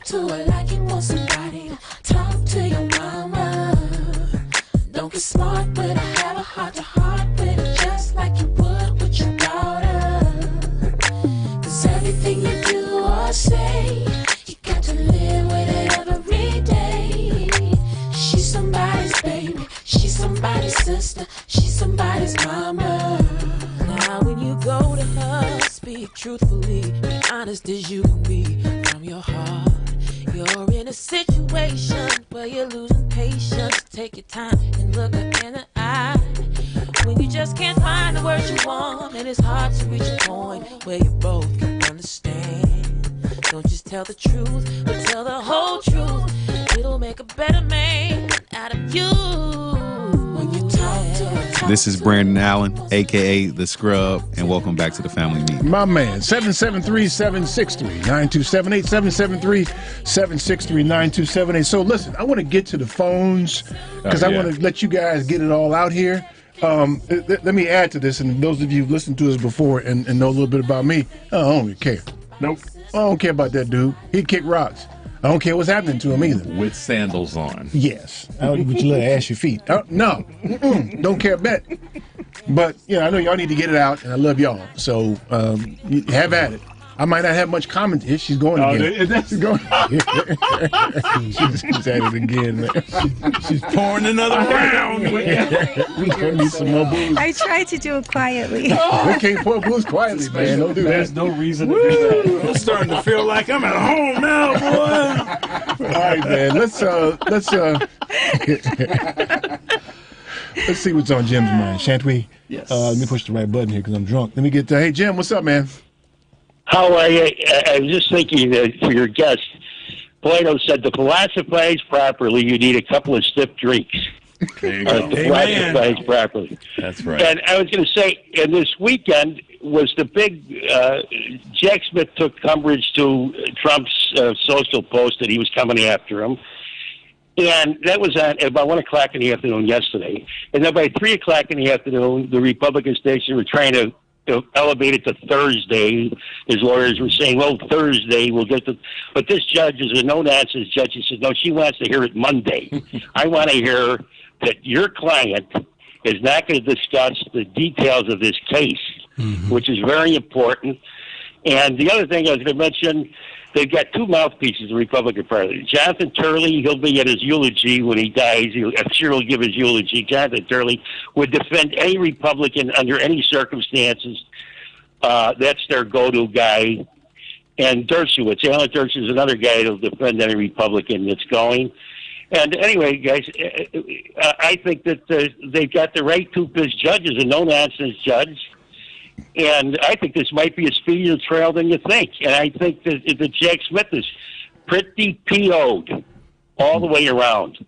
To her like you want somebody to talk to your mama. Don't get smart, but I have a heart-to-heart with her, just like you would with your daughter. Cause everything you do or say, you got to live with it every day. She's somebody's baby, she's somebody's sister, she's somebody's mama. Now when you go to her, speak truthfully, be honest as you can be from your heart. You're in a situation where you're losing patience. Take your time and look her in the eye. When you just can't find the words you want, and it's hard to reach a point where you both can understand. Don't just tell the truth, but tell the whole truth. It'll make a better man out of you. When you talk to her. This is Brandon Allen, a.k.a. The Scrub, and welcome back to the family meeting. My man, 773-763-9278, 773-763-9278. So listen, I want to get to the phones because I want to let you guys get it all out here. Let me add to this, and those of you who've listened to us before and know a little bit about me, I don't really care. Nope. I don't care about that dude. He'd kick rocks. I don't care what's happening to him either. With sandals on. Yes. I don't with your little ashy feet. No. Don't care a bit. But, I know y'all need to get it out, and I love y'all. So, have at it. I might not have much comment. Here she's going again. She's going. she's at it again, man. She's pouring another round. We need some more booze. I tried to do it quietly. We can't pour booze quietly, man. Don't do that. There's no reason to do that. I'm starting to feel like I'm at home now, boy. All right, man. Let's see what's on Jim's mind, shan't we? Yes. Let me push the right button here because I'm drunk. Let me get hey, Jim, what's up, man? How are you? I was just thinking that for your guest, Plato said to philosophize properly, you need a couple of stiff drinks. There you go. To philosophize properly. That's right. And I was going to say, and this weekend was the big, Jack Smith took umbrage to Trump's social post that he was coming after him. And that was at about 1 o'clock in the afternoon yesterday. And then by 3 o'clock in the afternoon, the Republican station were trying to elevated to Thursday. His lawyers were saying, well, Thursday we'll get the... But this judge is a no-nonsense judge. He says, no, she wants to hear it Monday. I want to hear that your client is not going to discuss the details of this case, which is very important. And the other thing I was going to mention, they've got two mouthpieces, the Republican Party. Jonathan Turley, he'll be at his eulogy when he dies. I'm sure he'll give his eulogy. Jonathan Turley would defend any Republican under any circumstances. That's their go-to guy. And Dershowitz, Alan Dershowitz is another guy that'll defend any Republican that's going. And anyway, guys, I think that they've got the right to this judge is a no-nonsense judge. And I think this might be a speedier trial than you think. And I think that Jack Smith is pretty PO'd all the way around.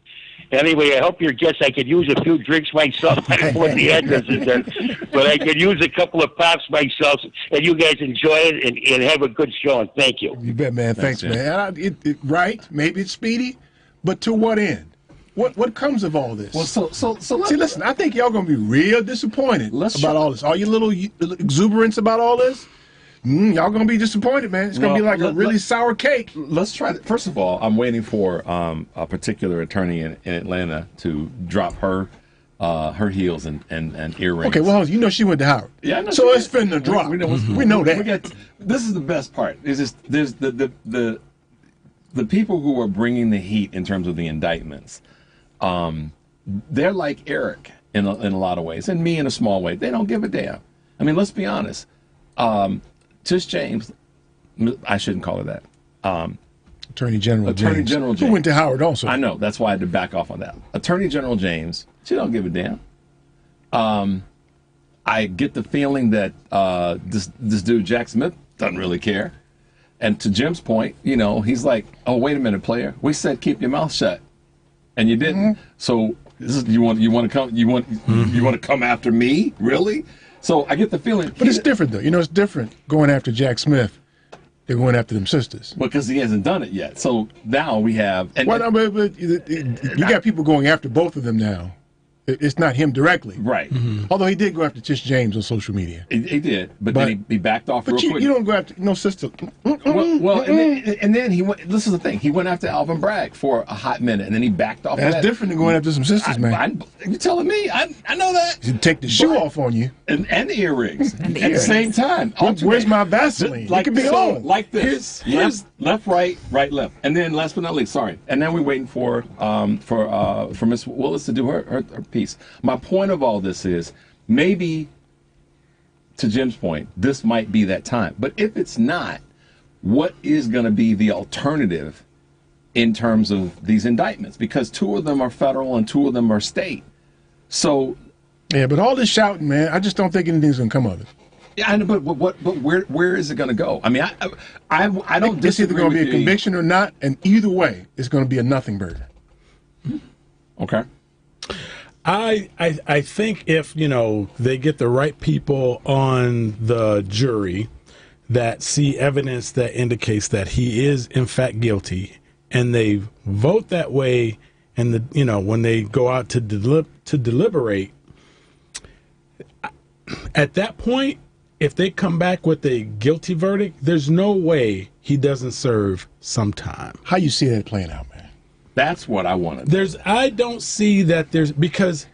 Anyway, I hope your guess I could use a few drinks myself. I don't know what the address is there. But I could use a couple of pops myself. And you guys enjoy it and have a good show. And thank you. You bet, man. Thanks, man. Right, maybe it's speedy. But to what end? What comes of all this? Well, so see, listen, I think y'all gonna be real disappointed about all this. All your little exuberance about all this, y'all gonna be disappointed, man. It's gonna be like a really sour cake. Let's try. First of all, I'm waiting for a particular attorney in Atlanta to drop her heels and earrings. Okay, well, you know she went to Howard. Yeah, I know so it's finna drop. We know that. This is the best part. Is just there's the people who are bringing the heat in terms of the indictments. They're like Eric in a lot of ways, and me in a small way. They don't give a damn. I mean, let's be honest. Tish James, I shouldn't call her that. Attorney General James, James, who went to Howard also. I know. That's why I had to back off on that. Attorney General James, she don't give a damn. I get the feeling that this dude Jack Smith doesn't really care. And to Jim's point, you know, he's like, "Oh, wait a minute, player. We said keep your mouth shut, and you didn't. So you want to come after me, really?" So I get the feeling. But it's different, though. You know, it's different going after Jack Smith than going after them sisters. Because he hasn't done it yet. So now we have. But you got people going after both of them now. It's not him directly. Right. Although he did go after Tish James on social media. He did. But then he backed off real quick. You don't go after no sister. Well, and then he went. This is the thing. He went after Alvin Bragg for a hot minute, and then he backed off. That's different than going after some sisters, man. You're telling me? I know that. You take the shoe off on you. And the earrings. At the same time. Where's my Vaseline? Like, it could be on. Like this. Left, right, left. And then last but not least, and then we're waiting for Miss Willis to do her piece. My point of all this is maybe, to Jim's point, this might be that time. But if it's not, what is going to be the alternative in terms of these indictments? Because 2 of them are federal and 2 of them are state. So, yeah, but all this shouting, man, I just don't think anything's going to come of it. Yeah, I know, but where is it going to go? I mean, I don't disagree. It's either going to be a conviction or not, and either way, it's going to be a nothing burden. Okay. I think if, they get the right people on the jury that see evidence that indicates that he is in fact guilty, and they vote that way, and when they go out to deliberate, at that point, if they come back with a guilty verdict, there's no way he doesn't serve some time. How you see that playing out, man? That's what I want to. I don't see that because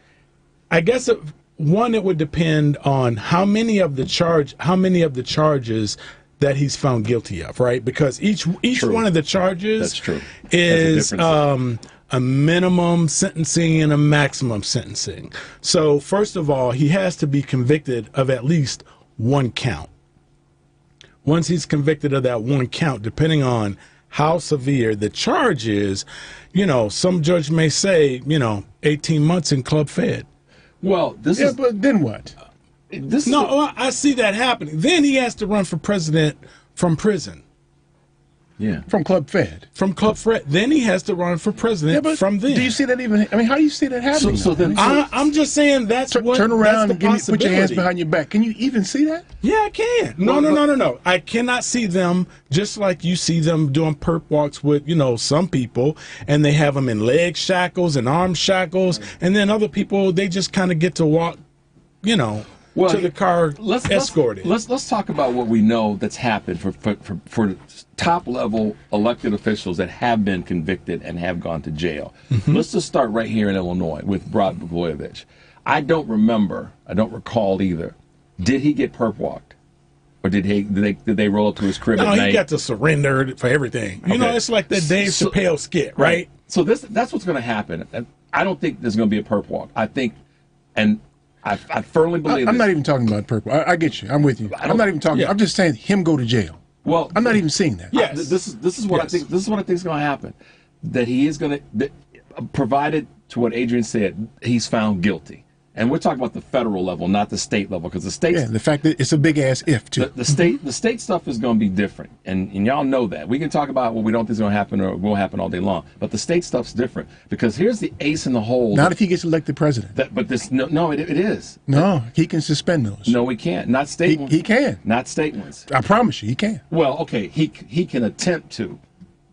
I guess it would depend on how many of the charges that he's found guilty of, right? Because each one of the charges is a minimum sentencing and a maximum sentencing. So first of all, he has to be convicted of at least 1 count. Once he's convicted of that 1 count, depending on how severe the charge is, some judge may say, 18 months in Club Fed. Well, but then what? I see that happening. Then he has to run for president from prison. Yeah. From Club Fed. From Club Fed. Then he has to run for president from there. Do you see that even? I mean, how do you see that happening? I'm just saying that's what. Turn around and put your hands behind your back. Can you even see that? Yeah, I can. No. I cannot see them just like you see them doing perp walks with, some people, and they have them in leg shackles and arm shackles, and then other people, they just kind of get to walk, to the car escorted. Let's talk about what we know that's happened for top level elected officials that have been convicted and have gone to jail. Let's just start right here in Illinois with Rod Blagojevich. I don't recall either. Did he get perp walked? Or did they roll up to his crib at night? No, he got to surrender for everything. You know, it's like that Dave Chappelle skit, right? So that's what's going to happen. And I don't think there's going to be a perp walk. I think, and I firmly believe I'm not even talking about purple. I get you. I'm with you. I'm not even talking. I'm just saying him go to jail. Well, I'm not even seeing that. Yes. This is what I think. This is what I think is going to happen. That he is going to, provided to what Adrian said, he's found guilty. And we're talking about the federal level, not the state level, because the state. Yeah, the fact that it's a big ass if too. The state stuff is going to be different, and y'all know that. We can talk about what we don't think is going to happen or will happen all day long, but the state stuff's different because here's the ace in the hole. Not if he gets elected president. It is. No, he can suspend those. No, he can't. Not state ones. He can. Not state ones. I promise you, he can. Well, okay, he can attempt to.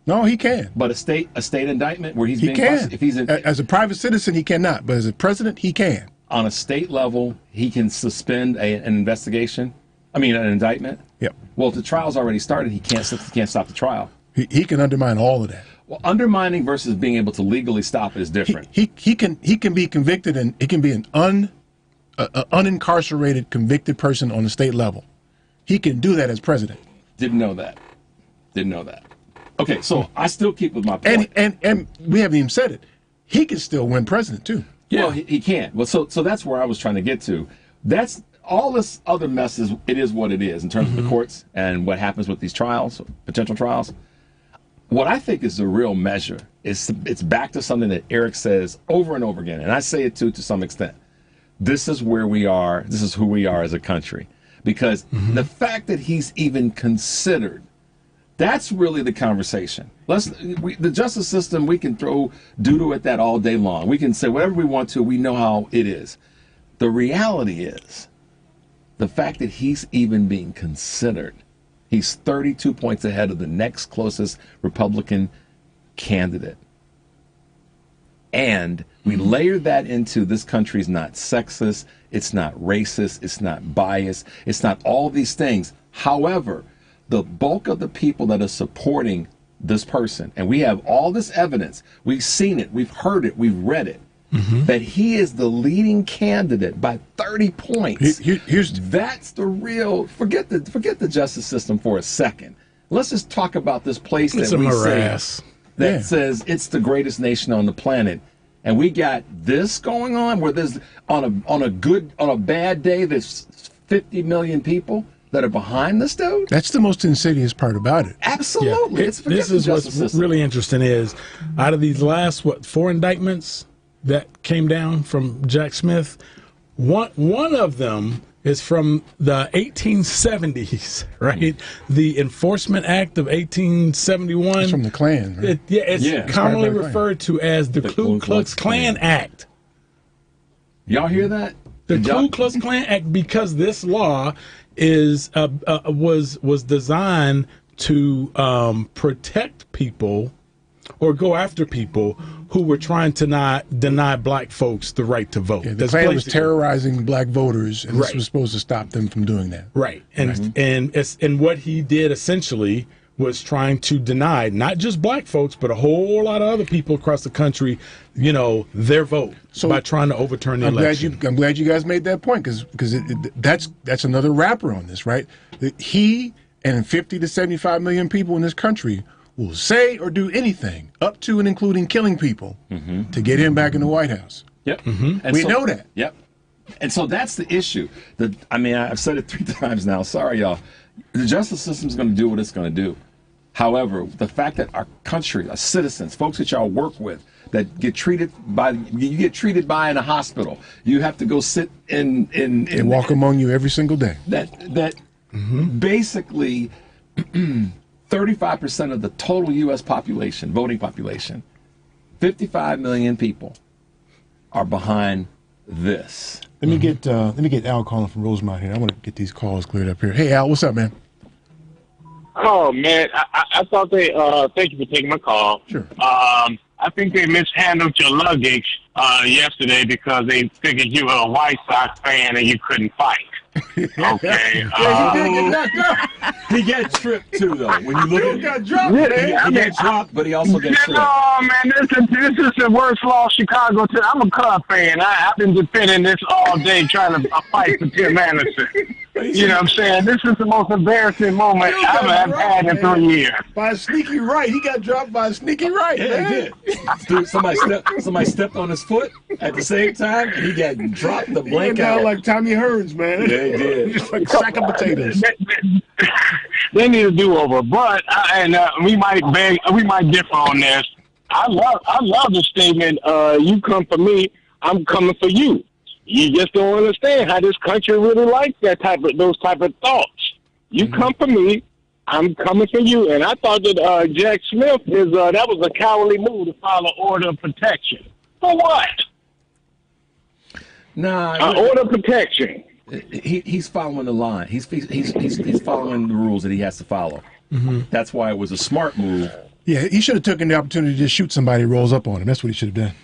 No, he can. But a state indictment where he's being can. If he's as a private citizen, he cannot. But as a president, he can. On a state level, he can suspend an investigation. I mean, an indictment. Yep. Well, if the trial's already started, he can't stop the trial. He can undermine all of that. Well, undermining versus being able to legally stop it is different. He can be convicted, and he can be an unincarcerated convicted person on the state level. He can do that as president. Didn't know that. Okay, so I still keep with my point. And we haven't even said it. He can still win president too. Yeah, well, he can. Well, so that's where I was trying to get to. That's all this other mess is. It is what it is in terms of the courts and what happens with these trials, potential trials. What I think is the real measure is it's back to something that Eric says over and over again, and I say it too to some extent. This is where we are. This is who we are as a country, because the fact that he's even considered. That's really the conversation. The justice system, we can throw doo-doo at that all day long. We can say whatever we want to. We know how it is. The reality is the fact that he's even being considered. He's 32 points ahead of the next closest Republican candidate. And we layer that into this country's not sexist, it's not racist, it's not biased, it's not all these things. However, the bulk of the people that are supporting this person, and we have all this evidence, we've seen it, we've heard it, we've read it, that he is the leading candidate by 30 points. That's the real. Forget the justice system for a second. Let's just talk about this place it's that we say that says it's the greatest nation on the planet, and we got this going on where there's on a bad day there's 50 million people that are behind this dude. That's the most insidious part about it. Absolutely. Yeah. This is what's really interesting is out of these last 4 indictments that came down from Jack Smith, one of them is from the 1870s, right? The Enforcement Act of 1871. It's from the Klan, right? It's commonly referred to as the Ku Klux Klan Act. Y'all hear that? The Ku Klux Klan Act, because this law is was designed to protect people or go after people who were trying to not deny black folks the right to vote. Yeah, the Klan was terrorizing black voters, and this was supposed to stop them from doing that. Right, and what he did essentially was trying to deny not just black folks, but a whole lot of other people across the country, their vote by trying to overturn the election. I'm glad you guys made that point because that's another wrapper on this, right? He and 50 to 75 million people in this country will say or do anything, up to and including killing people, to get him back in the White House. Yep. We know that. Yep. And so that's the issue. I've said it 3 times now. Sorry, y'all. The justice system is going to do what it's going to do. However, the fact that our country, our citizens, folks that y'all work with, that you get treated by in a hospital, you have to go sit in walk among you every single day. That basically 35% of the total U.S. population, voting population, 55 million people, are behind this. Let me get Al calling from Rosemont here. I want to get these calls cleared up here. Hey, Al, what's up, man? Oh man, I thought they. Thank you for taking my call. Sure. I think they mishandled your luggage yesterday because they figured you were a White Sox fan and you couldn't fight. Okay. Yeah, he did get knocked out. He got tripped too, though. When you look He got dropped, Yeah, man. he got dropped, but he also got tripped. No, man, this is the worst loss Chicago to. I'm a Cubs fan. I've been defending this all day, trying to fight for Tim Anderson. You know what I'm saying? This is the most embarrassing moment I've had in 3 years. By a sneaky right. He got dropped by a sneaky right, Yeah, man. he did. Dude, somebody stepped on his foot at the same time, and he got dropped the blank out. Like Tommy Hearns, man. Yeah, he did. Just like a sack of potatoes. They need a do-over, but we might differ on this. I love the statement. You come for me, I'm coming for you. You just don't understand how this country really likes those type of thoughts. You come for me, I'm coming for you. And I thought that Jack Smith that was a cowardly move to file an order of protection. For what? Nah, order of protection. He's following the line. He's following the rules that he has to follow. Mm-hmm. That's why it was a smart move. Yeah, he should have taken the opportunity to shoot somebody who rolls up on him. That's what he should have done.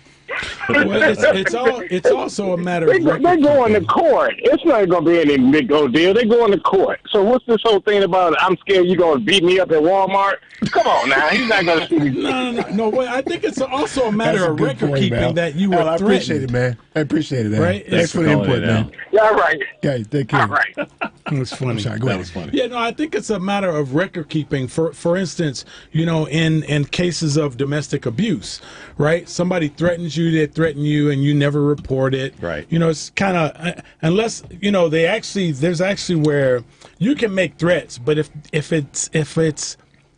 Well, it's also a matter of They're going to court. It's not going to be any big old deal. They're going to court. So what's this whole thing about? I'm scared you're going to beat me up at Walmart. Come on now, he's not going to shoot me. No. Well, I think it's also a matter That's a of good record point, keeping Al. that you were Al, I threatened. appreciate it, man. I appreciate it, man. Right? Thanks for the input, man. Yeah, all right. Yeah, take care. All right. It's funny. I'm sorry, go ahead. funny. Yeah, no, I think it's a matter of record keeping. For instance, in cases of domestic abuse, right? Somebody threatens you, they threaten you, and you never report it. Right. It's kind of unless there's actually where you can make threats, but if it's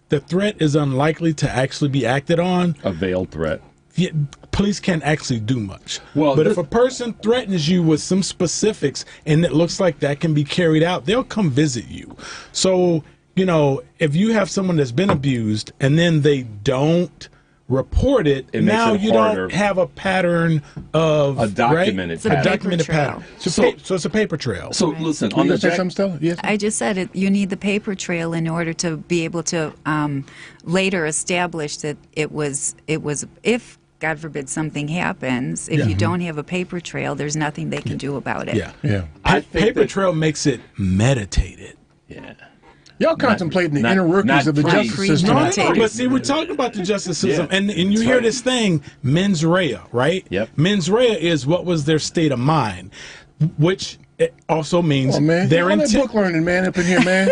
the threat is unlikely to actually be acted on, A veiled threat. yeah, police can't actually do much. Well, but if a person threatens you with some specifics and it looks like that can be carried out, they'll come visit you. So, if you have someone that's been abused and then they don't report it, It makes now it you harder. don't have a pattern of A documented right? pattern. A documented Paper trail. pattern. So it's a paper trail. So listen, You on the gonna say Jack, something, Stella? Yes. I just said it. You need the paper trail in order to be able to later establish that it was if God forbid something happens. If you don't have a paper trail, there's nothing they can do about it. Yeah. Paper trail makes it meditated. Yeah. Y'all contemplating the not- inner workings not of the pre- justice system. No, but see, we're talking about the justice system, Yeah. and you That's hear right. this thing, mens rea, right? Yep. Mens rea is what was their state of mind, which it also means Oh, man. their All that intent. book learning, man, up in here, man.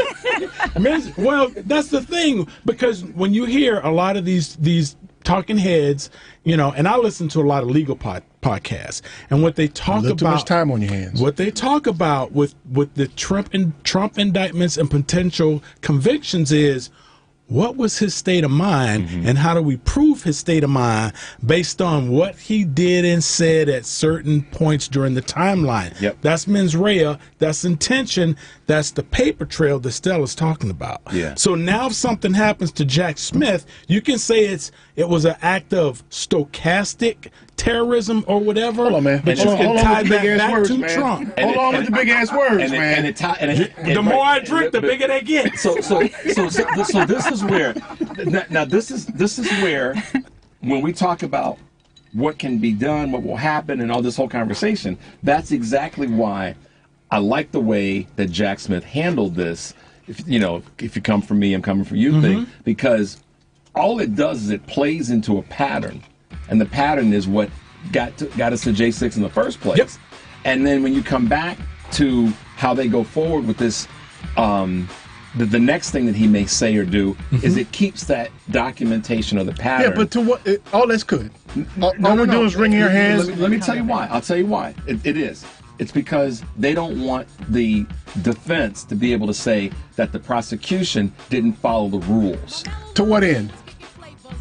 Well, that's the thing, because when you hear a lot of these talking heads, and I listen to a lot of legal podcasts, and what they talk Little about, too much time on your hands. what they talk about with the Trump indictments and potential convictions is, what was his state of mind, and how do we prove his state of mind based on what he did and said at certain points during the timeline? Yep. That's mens rea, that's intention, that's the paper trail that Stella's talking about. Yeah. So now if something happens to Jack Smith, you can say it was an act of stochastic terrorism or whatever. Hold on, man. But Hold you on can tie with the that big-ass back words, to man. Trump. Hold on with the big ass words, man. The more I drink, the bigger they get. So this is where now this is where when we talk about what can be done, what will happen, and all this whole conversation, that's exactly why I like the way that Jack Smith handled this. If you come for me, I'm coming for you thing, because all it does is it plays into a pattern, and the pattern is what got us to J6 in the first place. Yep. And then when you come back to how they go forward with this, the next thing that he may say or do is it keeps that documentation of the pattern. Yeah, but to what? All that's good. All we're doing is wringing your hands. Let me tell you why. I'll tell you why. It is. It's because they don't want the defense to be able to say that the prosecution didn't follow the rules. To what end?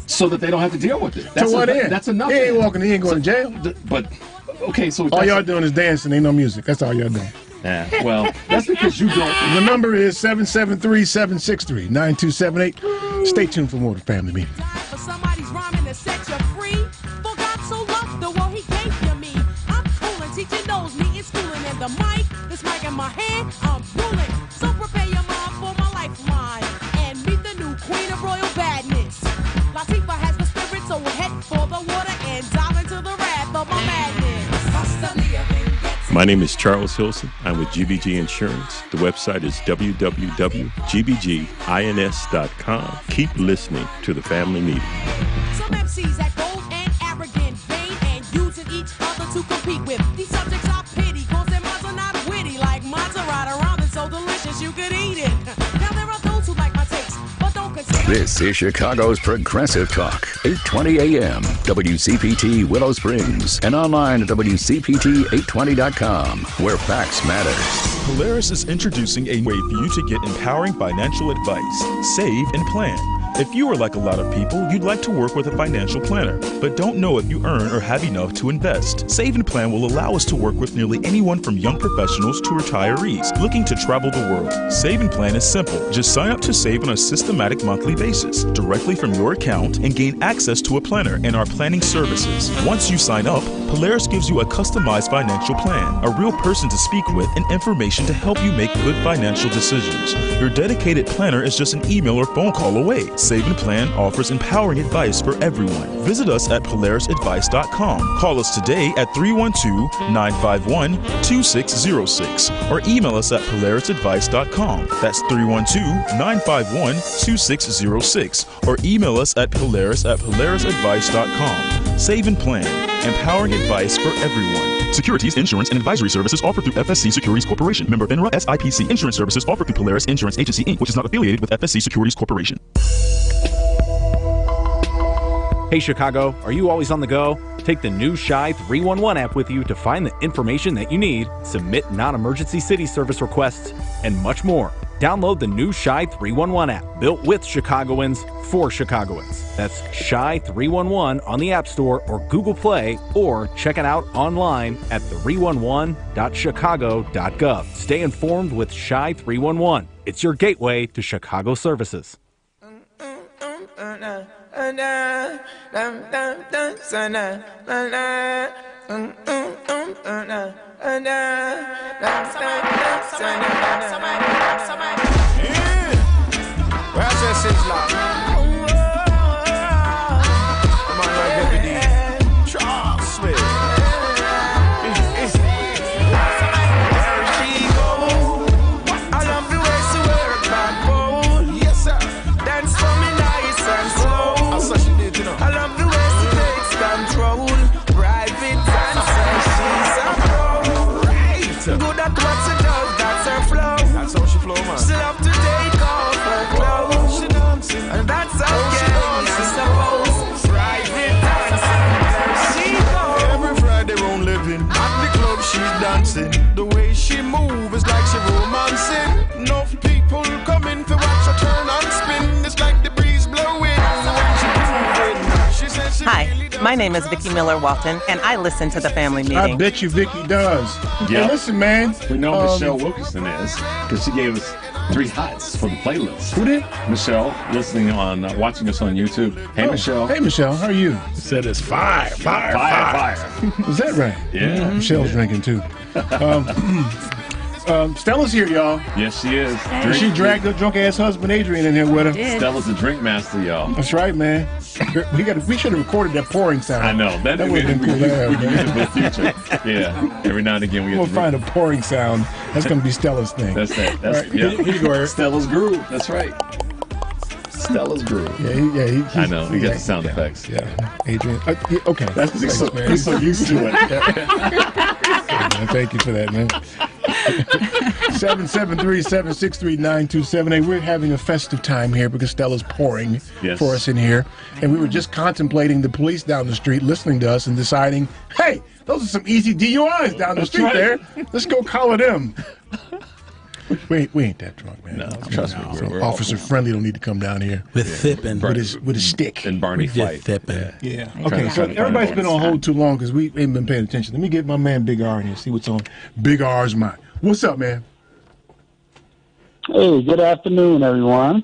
So that they don't have to deal with it. That's To what end? That's enough. He ain't walking. He ain't going to jail. But okay, so All y'all doing is dancing. Ain't no music. That's all y'all doing. Yeah, well, that's because you don't. The number is 773-763-9278. Stay tuned for more of the Family Meeting. For somebody's rhyming to set you free. For God so loved the world, he gave you me. I'm cool and teaching those me in schooling. And the mic, this mic in my hand, I'm ruling. So prepare your mind for my lifeline. And meet My name is Charles Hilson. I'm with GBG Insurance. The website is www.gbgins.com. Keep listening to the family meeting. Some MCs act bold and arrogant, vain and using each other to compete with. These subjects are pity, cause their minds are not witty. Like mines are right around and so delicious you could eat it. Now there are those who like my takes, but don't consider. This is Chicago's Progressive Talk, 820 AM, WCPT Willow Springs, and online at WCPT820.com, where facts matter. Polaris is introducing a way for you to get empowering financial advice. Save and plan. If you are like a lot of people, you'd like to work with a financial planner, but don't know if you earn or have enough to invest. Save and Plan will allow us to work with nearly anyone from young professionals to retirees looking to travel the world. Save and Plan is simple. Just sign up to save on a systematic monthly basis directly from your account and gain access to a planner and our planning services. Once you sign up, Polaris gives you a customized financial plan, a real person to speak with, and information to help you make good financial decisions. Your dedicated planner is just an email or phone call away. Save and Plan offers empowering advice for everyone. Visit us at polarisadvice.com. Call us today at 312-951-2606 or email us at polarisadvice.com. That's 312-951-2606 or email us at polarisadvice.com. Save and Plan, empowering advice for everyone. Securities, insurance, and advisory services offered through FSC Securities Corporation. Member FINRA. SIPC. Insurance services offered through Polaris Insurance Agency, Inc., which is not affiliated with FSC Securities Corporation. Hey Chicago, are you always on the go? Take the new Shy 311 app with you to find the information that you need, submit non-emergency city service requests, and much more. Download the new Shy 311 app, built with Chicagoans for Chicagoans. That's Shy 311 on the App Store or Google Play, or check it out online at 311.chicago.gov. Stay informed with Shy 311. It's your gateway to Chicago services. Good at what she does, that's her flow. That's how she flow, man. She love to take off her clothes. She dancing, and that's okay, I suppose. Private dancing, there she goes. Every Friday round living, at the club she's dancing. The way she move is like she romancing. Enough people come in to watch her turn and spin. It's like the breeze blowing when she moving. She says she Hi, my name is Vicki Miller Walton, and I listen to the family meeting. I bet you Vicki does. Yeah. Hey, listen, man. We know Michelle Wilkerson is, because she gave us 3 hots for the playlist. Who did? Michelle, listening on, watching us on YouTube. Hey, Michelle. Hey, Michelle. How are you? Said it's fire. Is that right? Yeah. Mm-hmm. Michelle's drinking too. Stella's here, y'all. Yes, she is. She dragged her drunk ass husband Adrian in here with her. Stella's the drink master, y'all. That's right, man. We should have recorded that pouring sound. I know. That would have been cool to have. We can use it for the future. Yeah. Every now and again we get We'll find a pouring sound. That's going to be Stella's thing. That's that. That's right. yeah. Here you go, Eric. Stella's groove. That's right. Stella's groove. Yeah, I know. He got the sound effects. Yeah. Adrian. Okay. That's he's so used to it. Thank you for that, man. 773-763-9278. We're having a festive time here because Stella's pouring for us in here. And we were just contemplating the police down the street listening to us and deciding, hey, those are some easy DUIs down the street there. Let's go collar them. We ain't that drunk, man. No, trust me. We're Officer Friendly don't need to come down here with Thippin. With his stick. And Barney fight. Yeah. Okay, so everybody's been on hold too long because we ain't been paying attention. Let me get my man Big R in here, see what's on Big R's mind. What's up, man? Hey, good afternoon, everyone.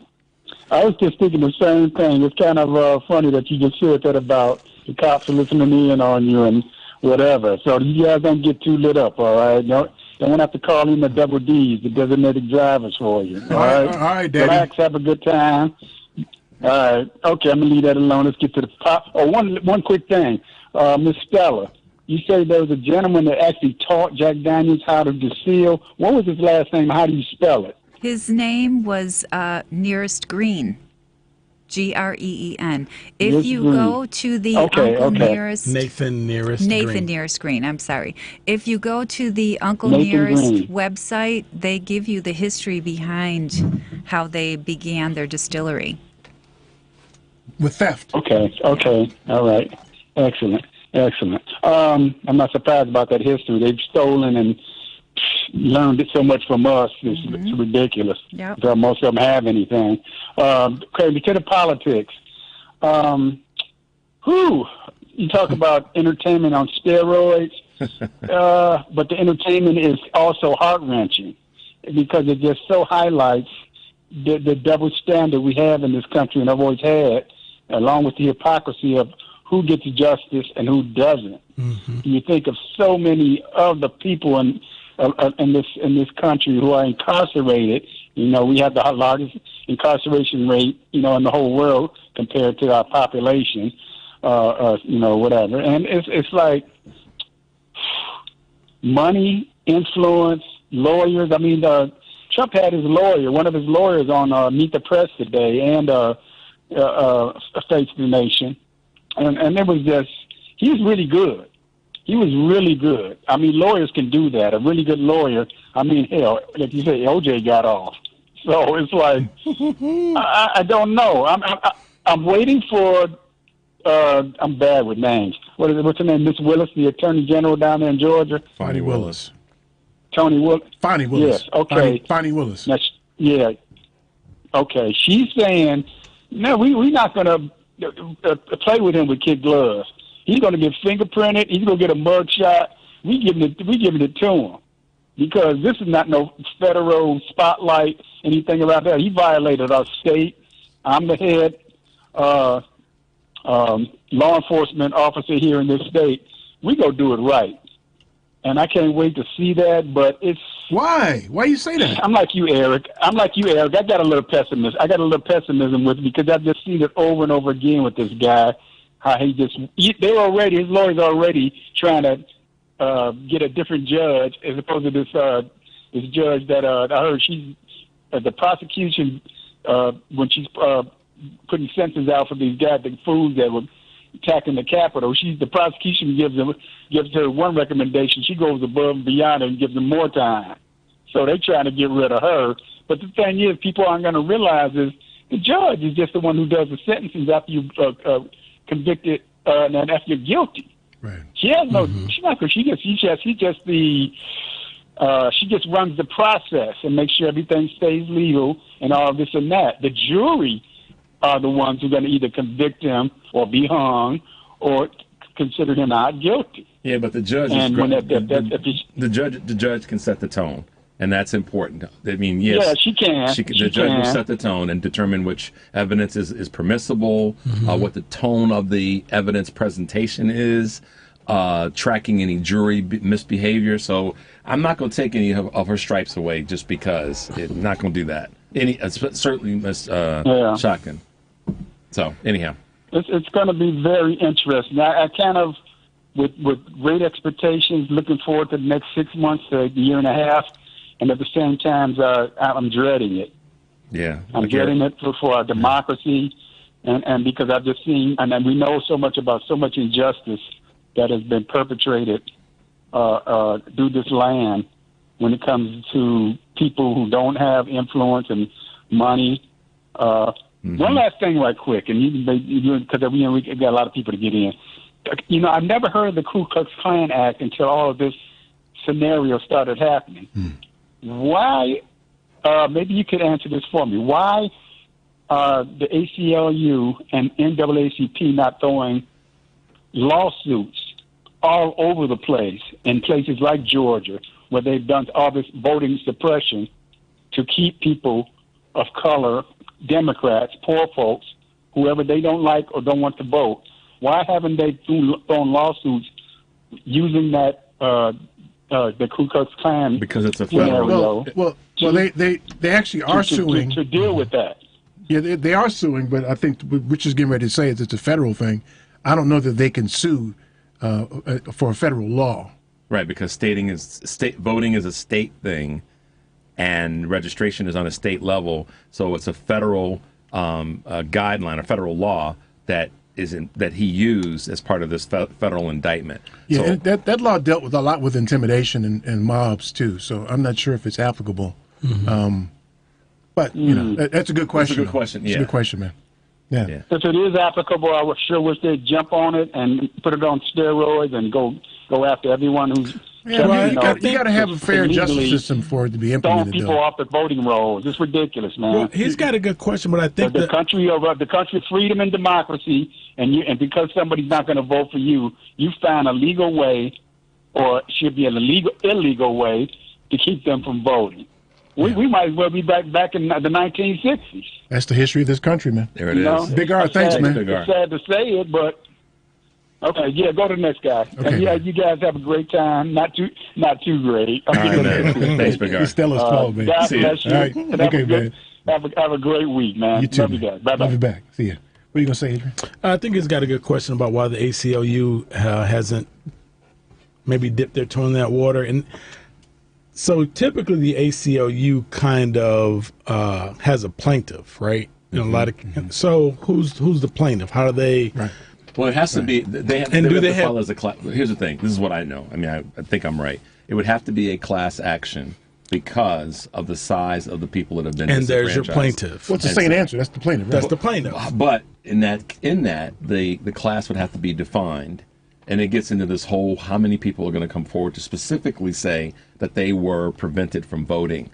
I was just thinking the same thing. It's kind of funny that you just said that about the cops are listening in on you and whatever. So you guys don't get too lit up, all right? Don't have to call in the double D's, the designated drivers for you. All right? All right, Daddy. Relax, have a good time. All right. Okay, I'm going to leave that alone. Let's get to the pop. Oh, one quick thing. Miss Stella, You say there was a gentleman that actually taught Jack Daniels how to distill. What was his last name? How do you spell it? His name was Nearest Green. Green. If you go to the Nearest Nathan Nearest Green, I'm sorry. If you go to the Uncle Nathan Nearest Green. website, they give you the history behind how they began their distillery. With theft. Okay. All right. Excellent. I'm not surprised about that history. They've stolen and learned it so much from us. It's ridiculous. Yep. Because most of them have anything. Okay, to the politics. You talk about entertainment on steroids, but the entertainment is also heart-wrenching because it just so highlights the double standard we have in this country and have always had, along with the hypocrisy of who gets justice and who doesn't. You think of so many of the people in this country who are incarcerated. You know, we have the largest incarceration rate, in the whole world compared to our population. Whatever, and it's like money, influence, lawyers. I mean, Trump had his lawyer, one of his lawyers, on Meet the Press today, and Face the Nation, and it was just he's really good. He was really good. I mean, lawyers can do that. A really good lawyer. I mean, hell, like you say, OJ got off. So it's like I don't know. I'm waiting for. I'm bad with names. What's her name? Miss Willis, the Attorney General down there in Georgia. Fonnie Willis. Tony Willis. Fonnie Willis. Yes. Okay. Fonnie Willis. Yeah. Okay. She's saying, no, we're not going to play with him with kid gloves. He's going to get fingerprinted. He's going to get a mug shot. We giving it to him because this is not no federal spotlight, anything about that. He violated our state. I'm the head law enforcement officer here in this state. We go do it right, and I can't wait to see that. But it's why you say that? I'm like you, Eric. I got a little pessimism. I got a little pessimism with it because I've just seen it over and over again with this guy. How his lawyers already trying to get a different judge as opposed to this judge that I heard she's the prosecution when she's putting sentences out for these guys, the fools that were attacking the Capitol. The prosecution gives her one recommendation. She goes above and beyond and gives them more time. So they're trying to get rid of her. But the thing is, people aren't going to realize is the judge is just the one who does the sentences after you convicted and after you're guilty. Right. She has no. She's not. She just runs the process and makes sure everything stays legal and all this and that. The jury are the ones who are going to either convict him or be hung or consider him not guilty. Yeah, but the judge the judge can set the tone, and that's important. I mean, yes, yeah, she can. The judge will set the tone and determine which evidence is permissible, what the tone of the evidence presentation is, tracking any jury misbehavior. So I'm not going to take any of her stripes away just because. I'm not going to do that. Certainly, Miss Shotgun. So anyhow, it's going to be very interesting. I kind of, with great expectations, looking forward to the next 6 months to a year and a half, and at the same time, I'm dreading it. Yeah, I'm dreading it for our democracy, and because I've just seen, and we know so much about so much injustice that has been perpetrated through this land when it comes to people who don't have influence and money. One last thing right quick, and because we got a lot of people to get in. I've never heard of the Ku Klux Klan Act until all of this scenario started happening. Why, maybe you could answer this for me, why are the ACLU and NAACP not throwing lawsuits all over the place in places like Georgia where they've done all this voting suppression to keep people of color, Democrats, poor folks, whoever they don't like or don't want to vote? Why haven't they thrown lawsuits using that the Ku Klux Klan? Because it's a federal. Well, they actually are suing to deal with that. Yeah, they are suing, but I think Rich is getting ready to say it's a federal thing. I don't know that they can sue for a federal law. Right, because voting is a state thing, and registration is on a state level. So it's a federal guideline, a federal law that he used as part of this federal indictment. Yeah, so, and that law dealt with a lot with intimidation and mobs too. So I'm not sure if it's applicable. But you know, that's a good question. That's a good question. It's a good question, man. Yeah. If it is applicable, I would sure wish they'd jump on it and put it on steroids and go after everyone who's. Yeah, well, you got to have a fair justice system for it to be implemented. Throwing people off the voting rolls. It's ridiculous, man. Well, he's got a good question, but I think the country of freedom and democracy, and because somebody's not going to vote for you, you find a legal way, or should be an illegal way, to keep them from voting. We might as well be back in the 1960s. That's the history of this country, man. There it is. Big R, thanks, man. It's sad to say it, but. Okay, yeah, go to the next guy. Okay, and yeah, you guys have a great time. Not too great. All right, man. Thanks, Big R. Stella's 12, man. God bless you. All right. Okay, man. Have a great week, man. You too. Love you guys. Bye-bye. Love you back. See ya. What are you going to say, Adrian? I think he's got a good question about why the ACLU hasn't maybe dipped their toe in that water. And so typically the ACLU kind of has a plaintiff, right? A lot of. So who's the plaintiff? How do they? Right. Well, it has to be. They have to follow as a class. Here's the thing. This is what I know. I mean, I think I'm right. It would have to be a class action because of the size of the people that have been. And there's your plaintiff. What's the same answer? That's the plaintiff. Right? That's the plaintiff. But in that, the class would have to be defined, and it gets into this whole how many people are going to come forward to specifically say that they were prevented from voting.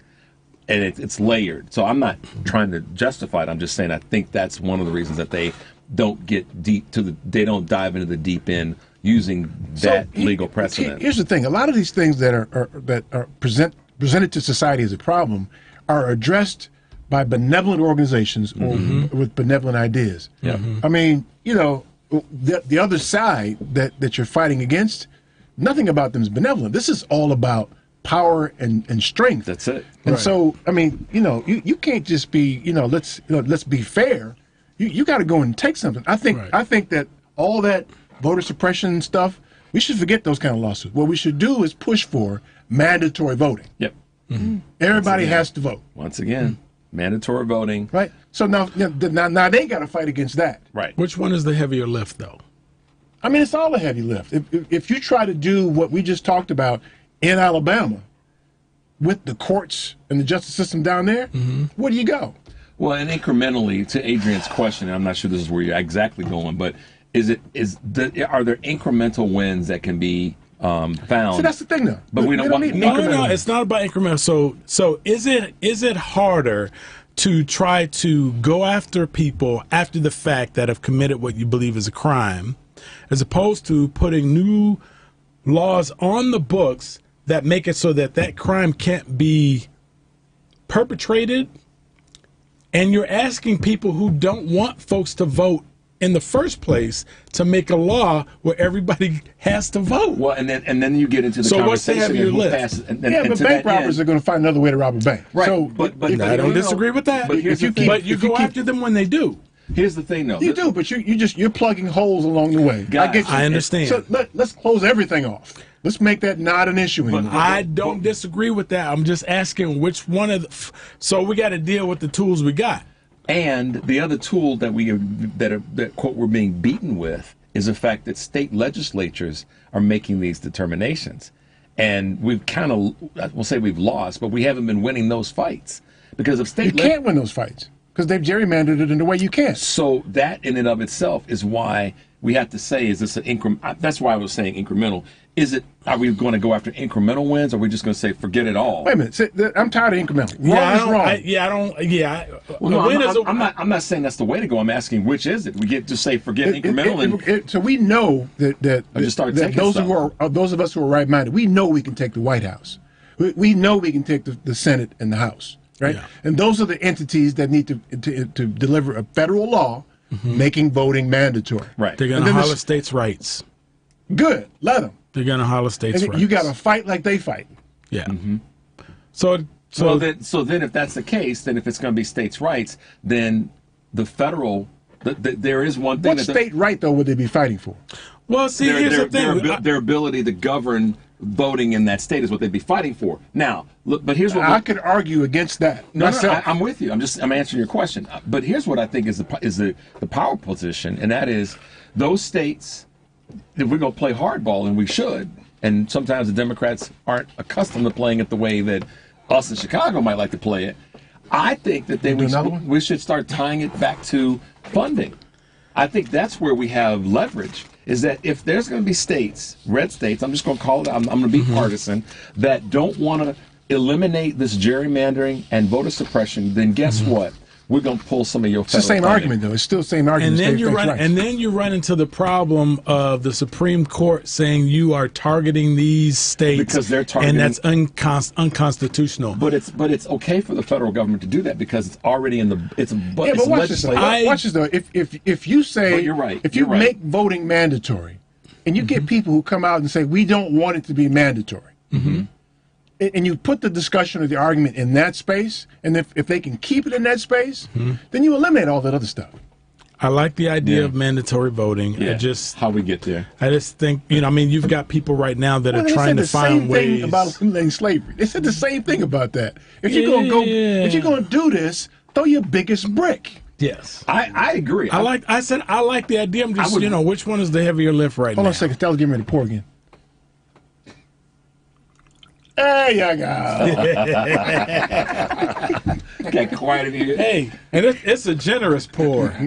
And it's layered. So I'm not trying to justify it. I'm just saying I think that's one of the reasons that they don't get they don't dive into the deep end using that legal precedent. Here's the thing: a lot of these things that are presented to society as a problem are addressed by benevolent organizations or with benevolent ideas. I mean, you know, the other side that you're fighting against, nothing about them is benevolent. This is all about power and strength. That's it. And so, I mean, you know, you can't just be, let's be fair. You got to go and take something. I think that all that voter suppression stuff, we should forget those kind of lawsuits. What we should do is push for mandatory voting. Yep. Everybody has to vote. Once again, mandatory voting. Right. So now they got to fight against that. Right. Which one is the heavier lift, though? I mean, it's all a heavy lift. If you try to do what we just talked about in Alabama with the courts and the justice system down there, where do you go? Well, and incrementally, to Adrian's question, I'm not sure this is where you're exactly going, but are there incremental wins that can be found? So that's the thing, though. But we don't want No, it's not about incremental. So is it harder to try to go after people after the fact that have committed what you believe is a crime, as opposed to putting new laws on the books that make it so that crime can't be perpetrated? And you're asking people who don't want folks to vote in the first place to make a law where everybody has to vote. Well, and then you get into the conversation. What's the heavier lift? But bank robbers are going to find another way to rob a bank. Right. So, but I don't disagree with that. But you go after them when they do. Here's the thing, though. You do, but you're plugging holes along the way. Guys, I get you. I understand. So let's close everything off. Let's make that not an issue anymore. I don't disagree with that. I'm just asking which one of the. So we got to deal with the tools we got. And the other tool that we're being beaten with is the fact that state legislatures are making these determinations, and we've we'll say we've lost, but we haven't been winning those fights because of state. You can't win those fights because they've gerrymandered it in a way you can't. So that in and of itself is why we have to say, is this an increment? That's why I was saying incremental. Are we going to go after incremental wins, or are we just going to say forget it all? Wait a minute. I'm tired of incremental. I'm not saying that's the way to go. I'm asking which is it. We get to say forget incremental. So we know that those of us who are right-minded, we know we can take the White House. We know we can take the Senate and the House, right? Yeah. And those are the entities that need to deliver a federal law making voting mandatory. Right. They're going to holler states' rights. Good. Let them. They're going to holler states' rights. You got to fight like they fight. Yeah. So then if that's the case, then if it's going to be states' rights, then the federal There is one thing. What state right, though, would they be fighting for? Well, see, here's the thing. Their ability to govern voting in that state is what they'd be fighting for. Now, look, but here's what I could argue against that. No, I'm with you. I'm answering your question. But here's what I think is the power position, and that is those states. If we're going to play hardball, and we should, and sometimes the Democrats aren't accustomed to playing it the way that us in Chicago might like to play it. I think that we should start tying it back to funding. I think that's where we have leverage, is that if there's going to be states, red states, I'm just going to call it, I'm going to be partisan, that don't want to eliminate this gerrymandering and voter suppression, then guess what? We're going to pull some of your federal It's the same funding. argument, though. It's still the same argument. And then you run into the problem of the Supreme Court saying you are targeting these states because they're targeting, and that's unconstitutional. But it's okay for the federal government to do that because it's already in the but watch this, though. If you say, but you're right. If you make voting mandatory, and you get people who come out and say we don't want it to be mandatory. Mm-hmm. And you put the discussion or the argument in that space, and if they can keep it in that space, then you eliminate all that other stuff. I like the idea of mandatory voting. Yeah. How we get there. I just think, you've got people right now that are trying to find ways. They said the same thing about eliminating slavery. They said the same thing about that. If you're going to do this, throw your biggest brick. Yes, I agree. I like the idea. I'm just, which one is the heavier lift right now? Hold on a second. Stella's getting ready to pour again. There you go. Get quiet in here. Hey, and it's a generous pour. I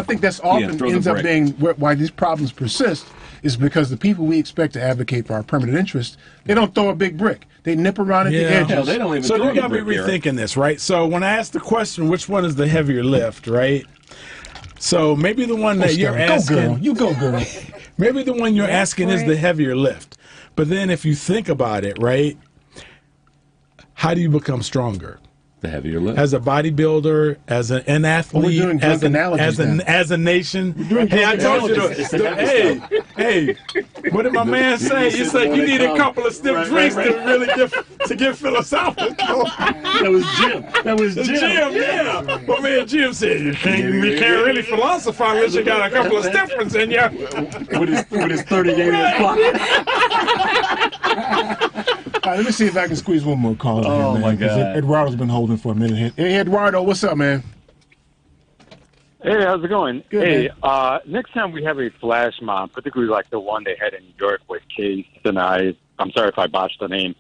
think that's often ends up being why these problems persist, is because the people we expect to advocate for our permanent interests, they don't throw a big brick. They nip around at the edges. Hell, they don't even so you got me rethinking this, right? So when I ask the question, which one is the heavier lift, right? So maybe the one that you're asking. Go, girl. You go, girl. Maybe the one you're asking is the heavier lift. But then if you think about it, right, how do you become stronger? The heavier lift. As a bodybuilder, as an athlete, as a nation. Hey, I told you. Hey, what did my man say? He said you need a couple of stiff drinks to really get philosophical. That was Jim. Yeah. My man Jim said you can't really philosophize unless you got a couple of stiff ones in you. With his 30-day clock. All right, let me see if I can squeeze one more call in here, man. My God. Eduardo's been holding for a minute. Hey, Eduardo, what's up, man? Hey, how's it going? Good, next time we have a flash mob, particularly like the one they had in New York with Case and I'm sorry if I botched the name,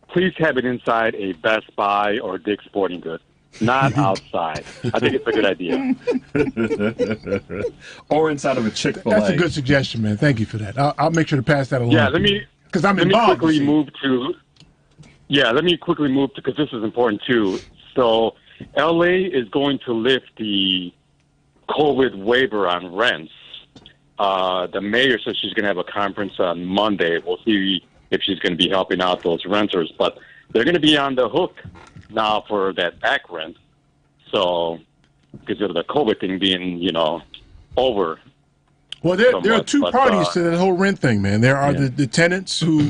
please have it inside a Best Buy or Dick's Sporting Goods, not outside. I think it's a good idea. Or inside of a Chick-fil-A. That's a good suggestion, man. Thank you for that. I'll make sure to pass that along. Yeah, let me quickly move to, because this is important too. So LA is going to lift the COVID waiver on rents. The mayor says she's going to have a conference on Monday. We'll see if she's going to be helping out those renters, but they're going to be on the hook now for that back rent. So, because of the COVID thing being, over. Well, there are two parties to that whole rent thing, man. There are the tenants who,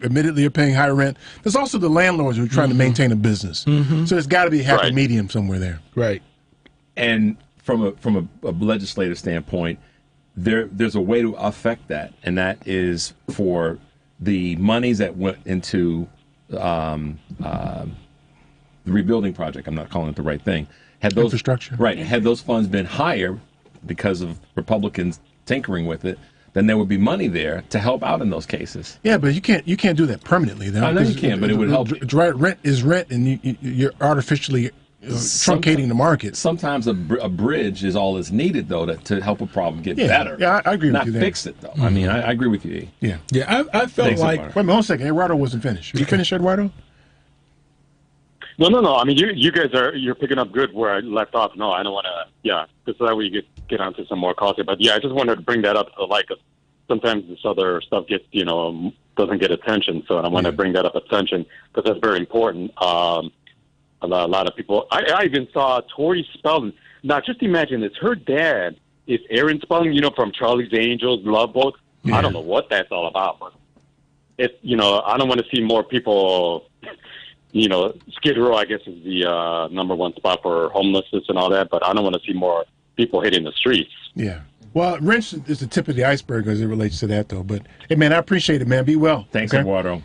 admittedly are paying higher rent. There's also the landlords who are trying to maintain a business. So there's got to be a happy medium somewhere there. Right. And from a legislative standpoint, there's a way to affect that, and that is for the monies that went into the rebuilding project. I'm not calling it the right thing. Had those infrastructure. Right. Had those funds been higher because of Republicans tinkering with it, then there would be money there to help out in those cases. Yeah, but you can't do that permanently, though. I know you can, but it would help. Rent is rent, and you're artificially truncating the market. Sometimes a bridge is all that's needed, though, to help a problem get better. Yeah, I agree with you there. Not fix it, though. I mean, I agree with you, E. Yeah. Yeah, I felt like... Wait a minute, hold a second. Eduardo wasn't finished. You finished, Eduardo? No. I mean, you guys you're picking up good where I left off. No, I don't want to. Yeah, because that way you get onto some more calls here. But yeah, I just wanted to bring that up to the light because sometimes this other stuff gets doesn't get attention. So I want to bring that up attention because that's very important. A lot of people. I even saw Tori Spelling. Now, just imagine this. Her dad is Aaron Spelling. From Charlie's Angels, Love Boat. Yeah. I don't know what that's all about, but I don't want to see more people Skid Row, I guess, is the number one spot for homelessness and all that, but I don't want to see more people hitting the streets. Yeah. Well, wrench is the tip of the iceberg as it relates to that, though. But, hey, man, I appreciate it, man. Be well. Thanks, okay? Eduardo.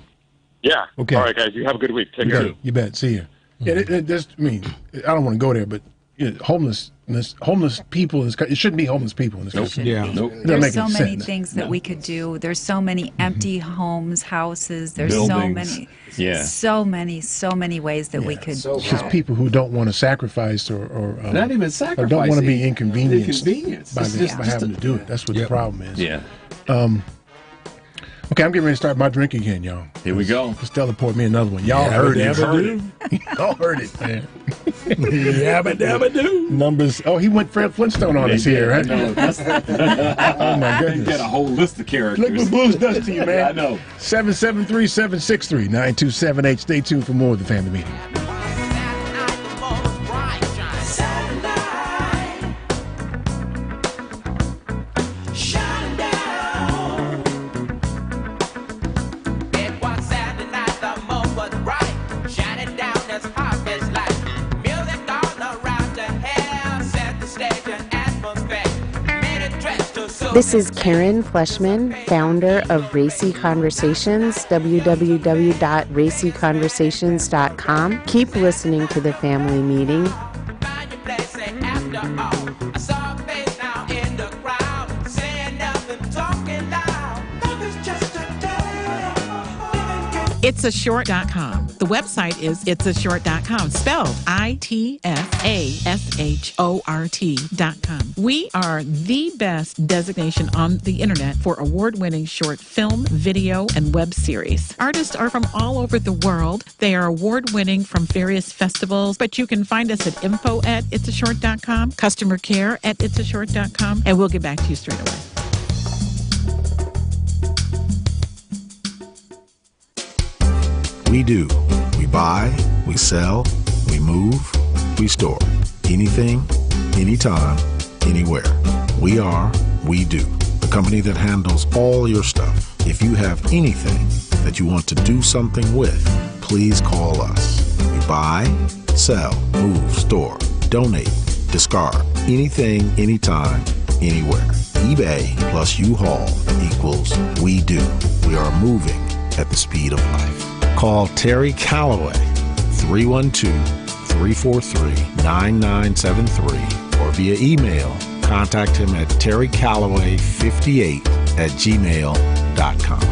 Yeah. Okay. All right, guys. You have a good week. Take care. You bet. See you. Yeah, I don't want to go there, but homeless people, it shouldn't be homeless people in this country. Yeah. Nope. There's so many things that we could do. There's so many empty homes, houses. There's Buildings. so many ways that we could. It's just people who don't want to sacrifice or not even or sacrifice. don't want to be inconvenienced by It's just having to do it. That's what the problem is. Yeah. Okay, I'm getting ready to start my drink again, y'all. Here we go. Stella poured me another one. Y'all heard it. Y'all heard it, man. Yabba dabba doo. Numbers. Oh, he went Fred Flintstone on us here, right? No, oh my goodness. You got a whole list of characters. Look what blues does to you, man. I know. 773-763-9278. Stay tuned for more of the Family Meeting. This is Karen Fleshman, founder of Racy Conversations, www.racyconversations.com. Keep listening to The Family Meeting. Itsashort.com. The website is itsashort.com, spelled ITSASHORT.com. We are the best designation on the internet for award-winning short film, video, and web series. Artists are from all over the world. They are award-winning from various festivals, but you can find us at info@itsashort.com, customer care at itsashort.com, and we'll get back to you straight away. We do. We buy, we sell, we move, we store. Anything, anytime, anywhere. We are We Do, the company that handles all your stuff. If you have anything that you want to do something with, please call us. We buy, sell, move, store, donate, discard. Anything, anytime, anywhere. eBay plus U-Haul equals We Do. We are moving at the speed of life. Call Terry Calloway, 312-343-9973, or via email, contact him at terrycalloway58@gmail.com.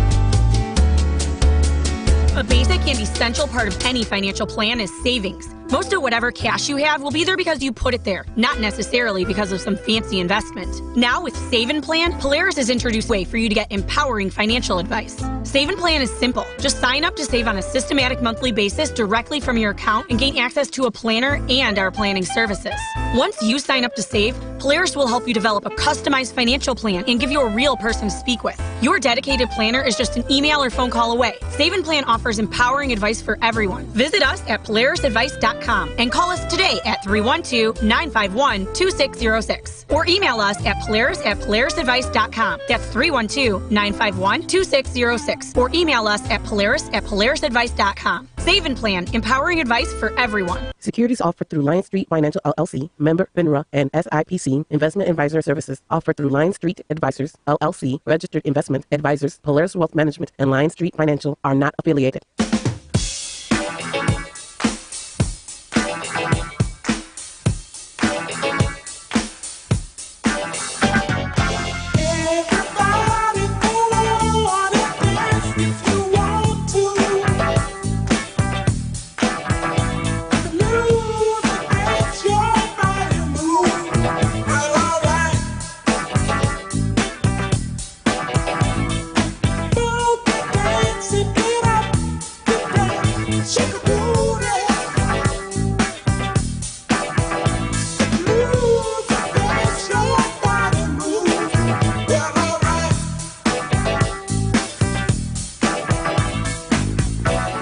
A basic and essential part of any financial plan is savings. Most of whatever cash you have will be there because you put it there, not necessarily because of some fancy investment. Now with Save and Plan, Polaris has introduced a way for you to get empowering financial advice. Save and Plan is simple. Just sign up to save on a systematic monthly basis directly from your account and gain access to a planner and our planning services. Once you sign up to save, Polaris will help you develop a customized financial plan and give you a real person to speak with. Your dedicated planner is just an email or phone call away. Save and Plan offers empowering advice for everyone. Visit us at polarisadvice.com and call us today at 312-951-2606 or email us at polarisadvice.com. That's 312-951-2606 or email us at polarisadvice.com. Save and Plan, empowering advice for everyone. Securities offered through Lion Street Financial LLC, member FINRA and SIPC. Investment advisor services offered through Lion Street Advisors LLC, registered investment advisors. Polaris Wealth Management and Lion Street Financial are not affiliated.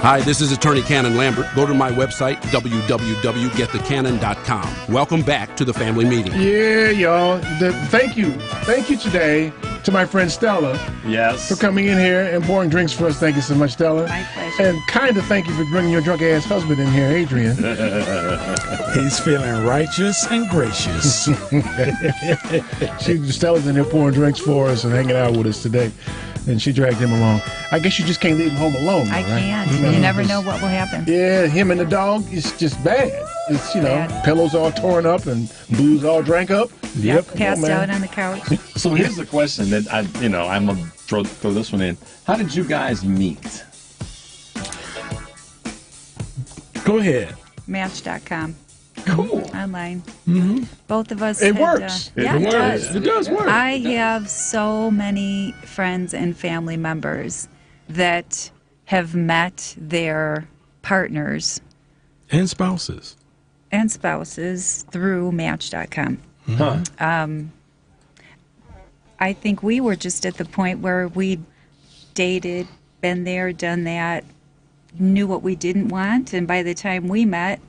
Hi, this is Attorney Cannon Lambert. Go to my website, www.getthecannon.com. Welcome back to the Family Meeting. Yeah, y'all. Thank you. Thank you today to my friend Stella. Yes. For coming in here and pouring drinks for us. Thank you so much, Stella. My pleasure. And kind of thank you for bringing your drunk ass husband in here, Adrian. He's feeling righteous and gracious. Stella's in here pouring drinks for us and hanging out with us today. And she dragged him along. I guess you just can't leave him home alone, though, I right? can't. Mm-hmm. You never know what will happen. Yeah, him and the dog, it's just bad. It's, pillows all torn up and booze all drank up. Yep. Passed out on the couch. So here's the question that I'm going to throw this one in. How did you guys meet? Go ahead. Match.com. Cool. Online. Mm-hmm. Both of us. It works. Yeah, it does. It does work. I have so many friends and family members that have met their partners and spouses through Match.com. Huh. I think we were just at the point where we dated, been there, done that, knew what we didn't want, and by the time we met,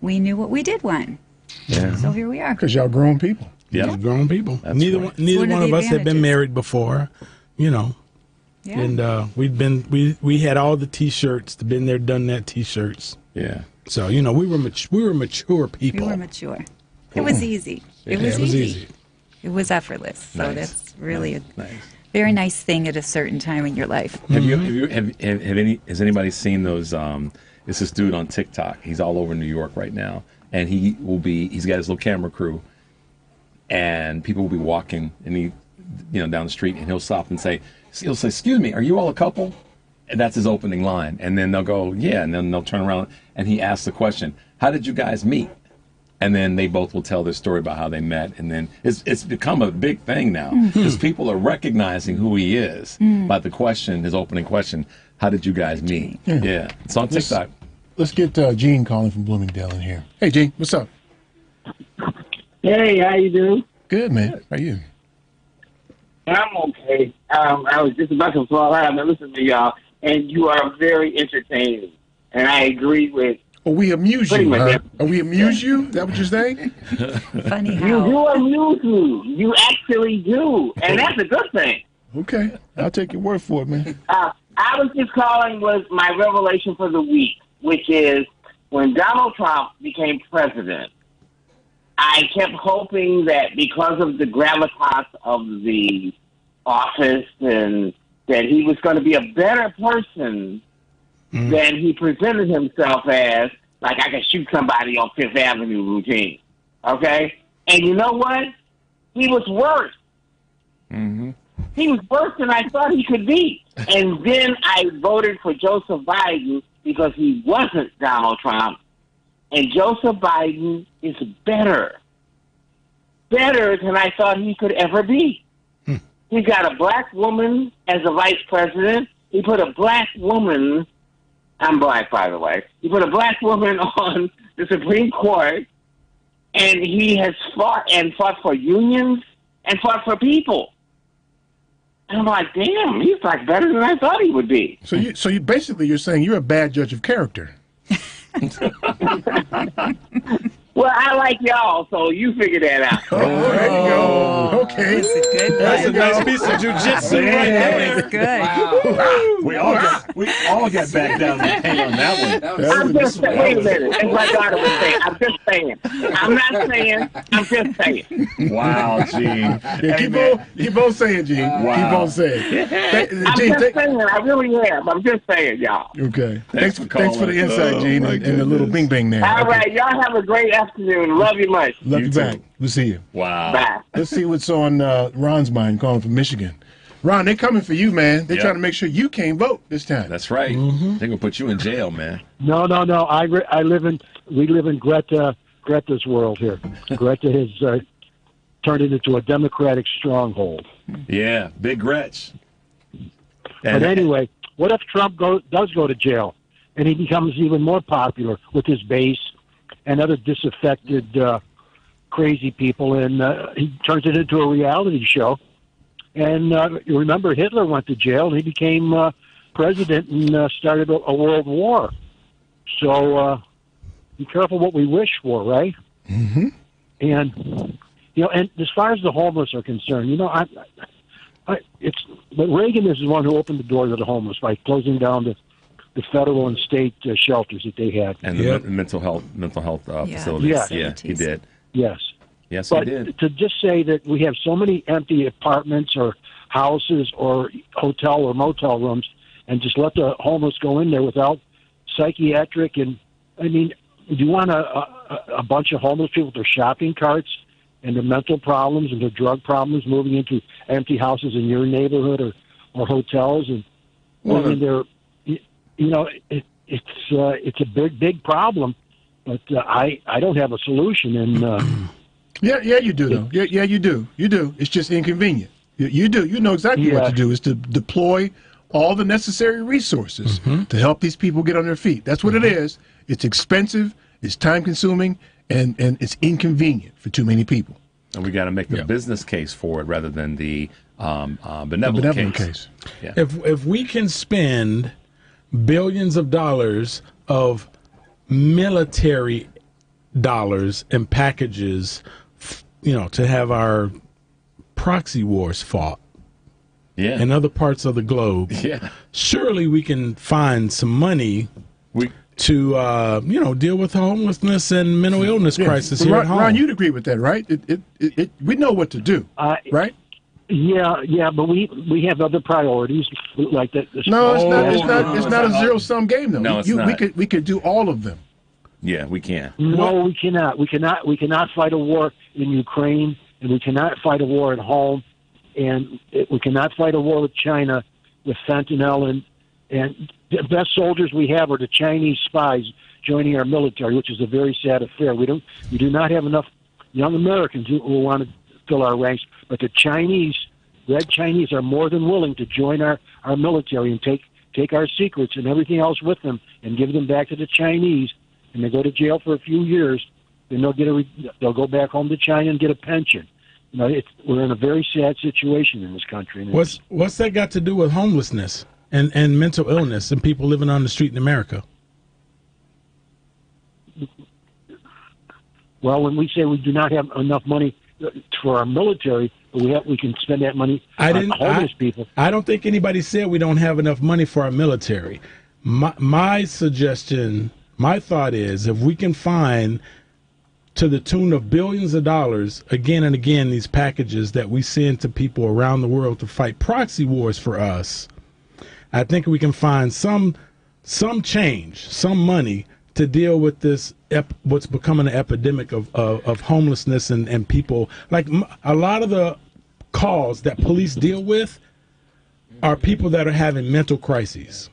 we knew what we did want. Yeah. So here we are. Because y'all grown people. Yeah. Grown people. That's Neither right. one one of of the us had been advantages. married before, Yeah. And we had all the T-shirts, the been there, done that T-shirts. Yeah. So we were mature people. We were mature. It was easy. It Yeah, was it was easy. easy. It was effortless. So Nice. that's really a Nice. very nice thing at a certain time in your life. Has anybody seen those? It's this dude on TikTok. He's all over New York right now, and he's got his little camera crew, and people will be walking and down the street, and he'll stop and say, "Excuse me, are you all a couple?" And that's his opening line, and then they'll go, "Yeah," and then they'll turn around and he asks the question, "How did you guys meet?" And then they both will tell their story about how they met, and then it's become a big thing now because people are recognizing who he is by the question, his opening question, "How did you guys meet?" Yeah, it's on TikTok. Let's get Gene calling from Bloomingdale in here. Hey, Gene, what's up? Hey, how you doing? Good, man. How are you? I'm okay. I was just about to fall out and listen to y'all, and you are very entertaining. And I agree with. Oh, we amuse pretty you, much huh? everything. Oh, we amuse you? Is that what you're saying? Funny You how. do amuse me. You actually do, and that's a good thing. Okay, I'll take your word for it, man. I was just calling with my revelation for the week, which is when Donald Trump became president, I kept hoping that because of the gravitas of the office and that he was going to be a better person than he presented himself as, like I could shoot somebody on Fifth Avenue routine. Okay? And you know what? He was worse. Mm-hmm. He was worse than I thought he could be. And then I voted for Joseph Biden because he wasn't Donald Trump. And Joseph Biden is better. Better than I thought he could ever be. He got a black woman as a vice president. He put a black woman, I'm black, by the way. He put a black woman on the Supreme Court, and he has fought for unions and fought for people. And I'm like, damn, he's like better than I thought he would be. So you basically you're saying you're a bad judge of character. Well, I like y'all, so you figure that out. Oh, there you go. Okay. That's a nice piece of jujitsu right there. Good. Wow. We all got back down the pain on that one. I'm just saying, wait a minute. As my daughter was saying, I'm just saying. I'm not saying, I'm just saying. Wow, Gene. Yeah, keep on saying, Gene. Wow. Keep on saying. I'm just saying, I really am. I'm just saying, y'all. Okay. Thanks for Thanks for the insight, Gene, and the little bing bang there. All Okay. right, y'all have a great afternoon. Love you much. Love You you too. back. We'll see you. Wow. Bye. Let's see what's on Ron's mind, calling from Michigan. Ron, they're coming for you, man. They're Yep. trying to make sure you can't vote this time. That's right. They're going to put you in jail, man. No. We live in Greta's world here. Greta has turned it into a Democratic stronghold. Yeah, Big Gretch. But anyway, what if Trump does go to jail and he becomes even more popular with his base and other disaffected, crazy people, and he turns it into a reality show? And you remember Hitler went to jail and he became president and started a world war. So be careful what we wish for, right? Mm-hmm. And and as far as the homeless are concerned, But Reagan is the one who opened the door to the homeless by closing down the federal and state shelters that they had. And the mental health facilities. Yes. Yeah, he did. Yes. Yes, but he did. To just say that we have so many empty apartments or houses or hotel or motel rooms and just let the homeless go in there without psychiatric do you want a bunch of homeless people with their shopping carts and their mental problems and their drug problems moving into empty houses in your neighborhood or hotels and living there? It's a big problem, but I don't have a solution. And yeah, you do though. Yeah, you do. You do. It's just inconvenient. You do. You know exactly what to do is to deploy all the necessary resources to help these people get on their feet. That's what it is. It's expensive, it's time-consuming, and it's inconvenient for too many people. And we got to make the business case for it rather than the benevolent case. Yeah. If we can spend billions of dollars of military dollars and packages, to have our proxy wars fought in other parts of the globe, surely we can find some money to deal with homelessness and mental illness crisis here at home. Ron, you'd agree with that, right? We know what to do, right? Yeah, but we have other priorities like that. No, it's not a zero-sum game though. No, it's not. We could do all of them. Yeah, we can. No, we cannot. We cannot fight a war in Ukraine, and we cannot fight a war at home, and we cannot fight a war with China with fentanyl and the best soldiers we have are the Chinese spies joining our military, which is a very sad affair. We do not have enough young Americans who want to fill our ranks, but the Red Chinese are more than willing to join our military and take our secrets and everything else with them and give them back to the Chinese, and they go to jail for a few years, then they'll go back home to China and get a pension. We're in a very sad situation in this country. What's that got to do with homelessness and mental illness and people living on the street in America? Well, when we say we do not have enough money for our military, but we can spend that money on homeless people. I don't think anybody said we don't have enough money for our military. My suggestion, my thought is, if we can find to the tune of billions of dollars again and again these packages that we send to people around the world to fight proxy wars for us, I think we can find some change, some money to deal with this what's becoming an epidemic of homelessness and people. Like a lot of the calls that police deal with are people that are having mental crises,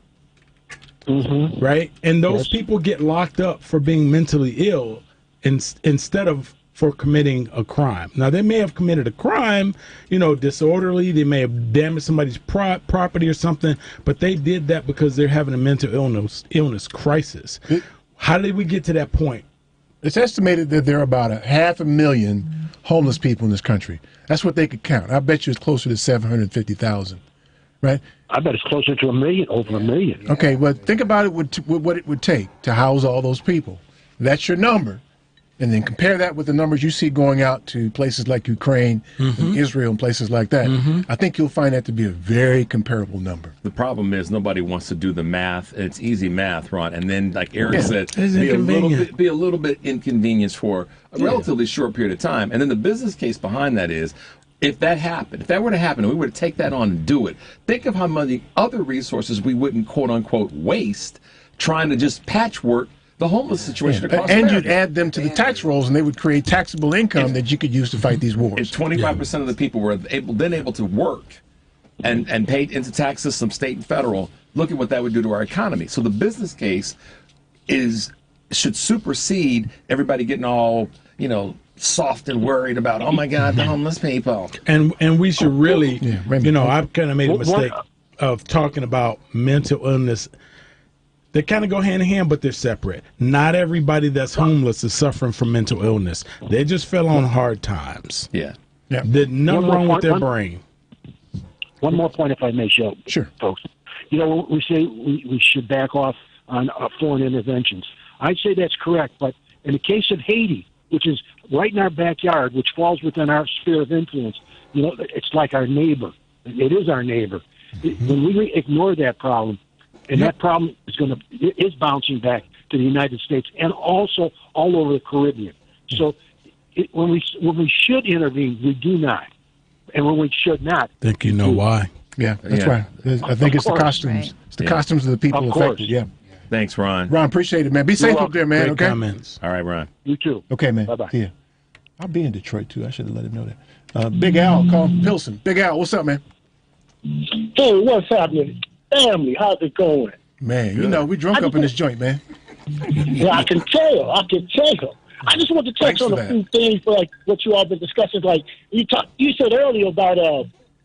right? And those people get locked up for being mentally ill instead of for committing a crime. Now, they may have committed a crime, disorderly. They may have damaged somebody's property or something, but they did that because they're having a mental illness crisis. How did we get to that point? It's estimated that there are about 500,000 homeless people in this country. That's what they could count. I bet you it's closer to 750,000, right? I bet it's closer to over a million. Okay, well, think about what it would take to house all those people. That's your number. And then compare that with the numbers you see going out to places like Ukraine and Israel and places like that. I think you'll find that to be a very comparable number. The problem is nobody wants to do the math. It's easy math, Ron. And then, like Eric said, be a little bit inconvenienced for a relatively short period of time. And then the business case behind that is, if that were to happen, and we were to take that on and do it, think of how many other resources we wouldn't, quote unquote, waste trying to just patchwork the homeless situation across and America. You'd add them to the tax rolls, and they would create taxable income that you could use to fight these wars. If 25% of the people were able to work and paid into tax system, state and federal, look at what that would do to our economy. So the business case should supersede everybody getting all soft and worried about, oh my God, the homeless people. And we should really, I've kind of made a mistake of talking about mental illness. They kind of go hand in hand, but they're separate. Not everybody that's homeless is suffering from mental illness. They just fell on hard times. Yeah. There's nothing wrong with their brain. One more point, if I may, Sure. Folks. We say we should back off on foreign interventions. I'd say that's correct, but in the case of Haiti, which is right in our backyard, which falls within our sphere of influence, it's like our neighbor. It is our neighbor. When we ignore that problem, and that problem is bouncing back to the United States and also all over the Caribbean. So when we should intervene, we do not, and when we should not, I think you know why. Yeah, that's right. I think it's the costumes. It's the costumes of the people affected. Yeah. Thanks, Ron. Ron, appreciate it, man. Be safe up there, man. Great okay. comments. All right, Ron. You too. Okay, man. Bye-bye. See ya. I'll be in Detroit too. I should have let him know that. Big Al, call Pilsen. Big Al, what's up, man? Hey, what's happening? Family, how's it going? Man, you know, we drunk up in this joint, man. Yeah, I can tell. I just want to touch on a few things, like what you all been discussing. Like you said earlier about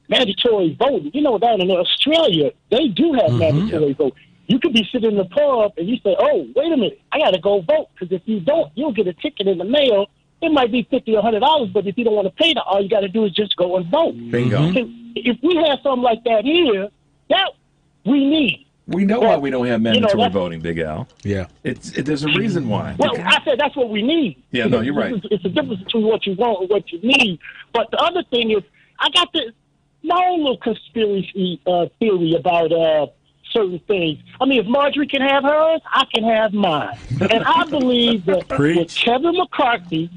mandatory voting. You know, down in Australia, they do have mandatory voting. You could be sitting in the pub and you say, "Oh, wait a minute, I got to go vote," because if you don't, you'll get a ticket in the mail. It might be $50 or $100, but if you don't want to pay that, all you got to do is just go and vote. Bingo. If we had something like that here, that we need. We know why we don't have mandatory voting, Big Al. Yeah. There's a reason why. Well, I said that's what we need. Yeah, no, you're right. It's a difference between what you want and what you need. But the other thing is, I got my own little conspiracy theory about certain things. I mean, if Marjorie can have hers, I can have mine. And I believe that when Kevin McCarthy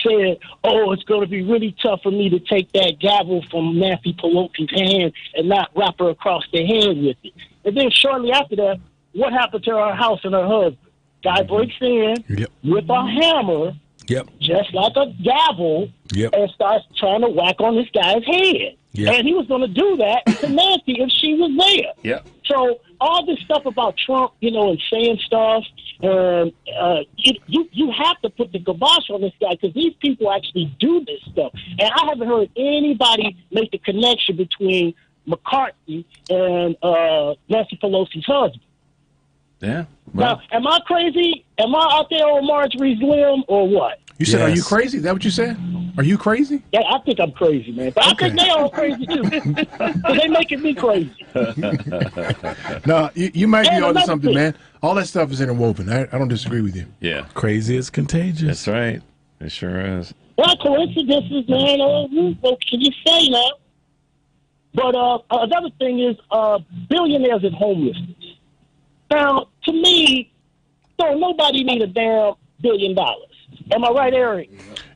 said, "Oh, it's going to be really tough for me to take that gavel from Nancy Pelosi's hand and not wrap her across the head with it." And then shortly after that, what happened to her house and her husband? Guy breaks in with a hammer, just like a gavel, and starts trying to whack on this guy's head. And he was going to do that to Nancy if she was there. So all this stuff about Trump, and saying stuff, and you have to put the kibosh on this guy because these people actually do this stuff. And I haven't heard anybody make the connection between McCarthy and Nancy Pelosi's husband. Yeah. Well, now, am I crazy? Am I out there on Marjorie's limb or what? You said, "Are you crazy?" Is that what you said? Are you crazy? Yeah, I think I'm crazy, man. But I think they all crazy too. Because they making me crazy. No, you might be onto something, man. All that stuff is interwoven. I don't disagree with you. Yeah. Crazy is contagious. That's right. It sure is. Well, coincidences, man. What can you say now? But another thing is billionaires and homelessness. Now, to me, don't nobody need a damn $1 billion. Am I right, Eric?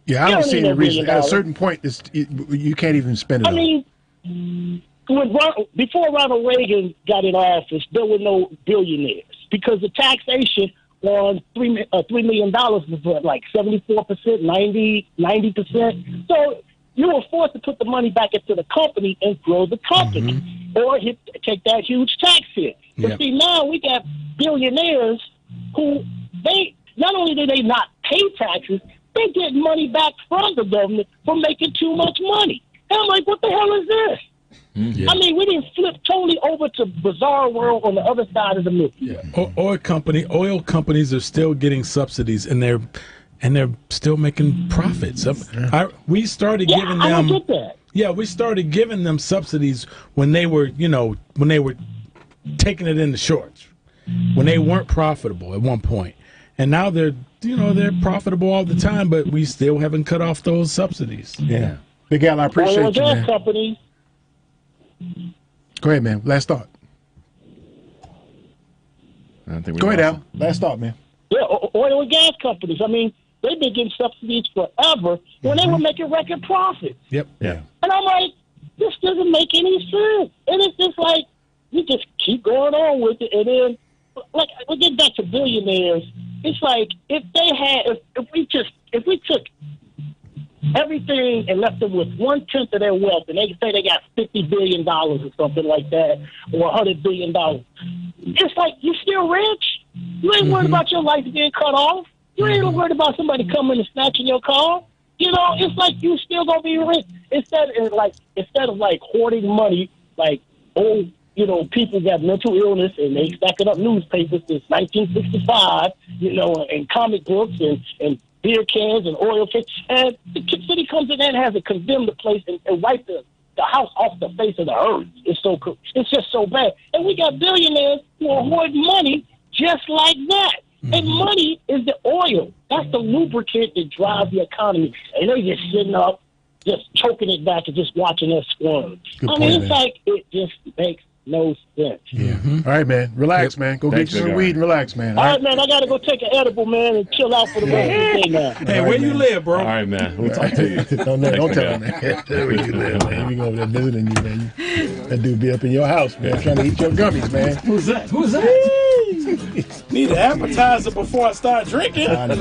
Yeah, I don't see any reason. At a certain point, you can't even spend it. I mean, before Ronald Reagan got in office, there were no billionaires because the taxation on $3 million was like 74%, 90%. So you were forced to put the money back into the company and grow the company, or take that huge tax hit. But see, now we got billionaires who not only do they not pay taxes, they get money back from the government for making too much money. And I'm like, what the hell is this? I mean, we didn't flip totally over to bizarre world on the other side of the middle. Oil companies are still getting subsidies, and they're still making profits. We started giving them. I don't get that. Yeah, we started giving them subsidies when they were taking it in the shorts, when they weren't profitable at one point. And now they're profitable all the time, but we still haven't cut off those subsidies. Yeah. Big Al, I appreciate you, man. Companies. Go ahead, man. Last thought. Go ahead, Al. Last thought, man. Yeah, oil and gas companies. I mean, they've been getting subsidies forever when they were making record profits. Yep. Yeah. And I'm like, this doesn't make any sense. And it's just like, you just keep going on with it. And then, like, we'll get back to billionaires. It's like, if we took everything and left them with 1/10 of their wealth, and they can say they got $50 billion or something like that, or $100 billion, it's like, you still rich? You ain't worried about your life being cut off. You ain't worried about somebody coming and snatching your car. It's like you still gonna be rich. Instead of hoarding money, like people got mental illness and they stacking up newspapers since 1965, and comic books and beer cans and oil cans. And the city comes in and has to condemn the place and wipe the house off the face of the earth. It's just so bad. And we got billionaires who are hoarding money just like that. And money is the oil. That's the lubricant that drives the economy. And they're just sitting up, just choking it back and just watching us squirm. Good I mean, point, it's man. like it just makes no sense. Yeah. All right, man. Relax, man. Go Thanks, get you some Big weed and relax, man. All right, man, I got to go take an edible, man, and chill out for the rest of the day now. Hey, where you live, bro? All right, man. We'll talk to you. don't tell him, man. Where you live, man. We go over there visiting you, man. That dude be up in your house, man, trying to eat your gummies, man. Who's that? Who's that? Need an appetizer before I start drinking. I know.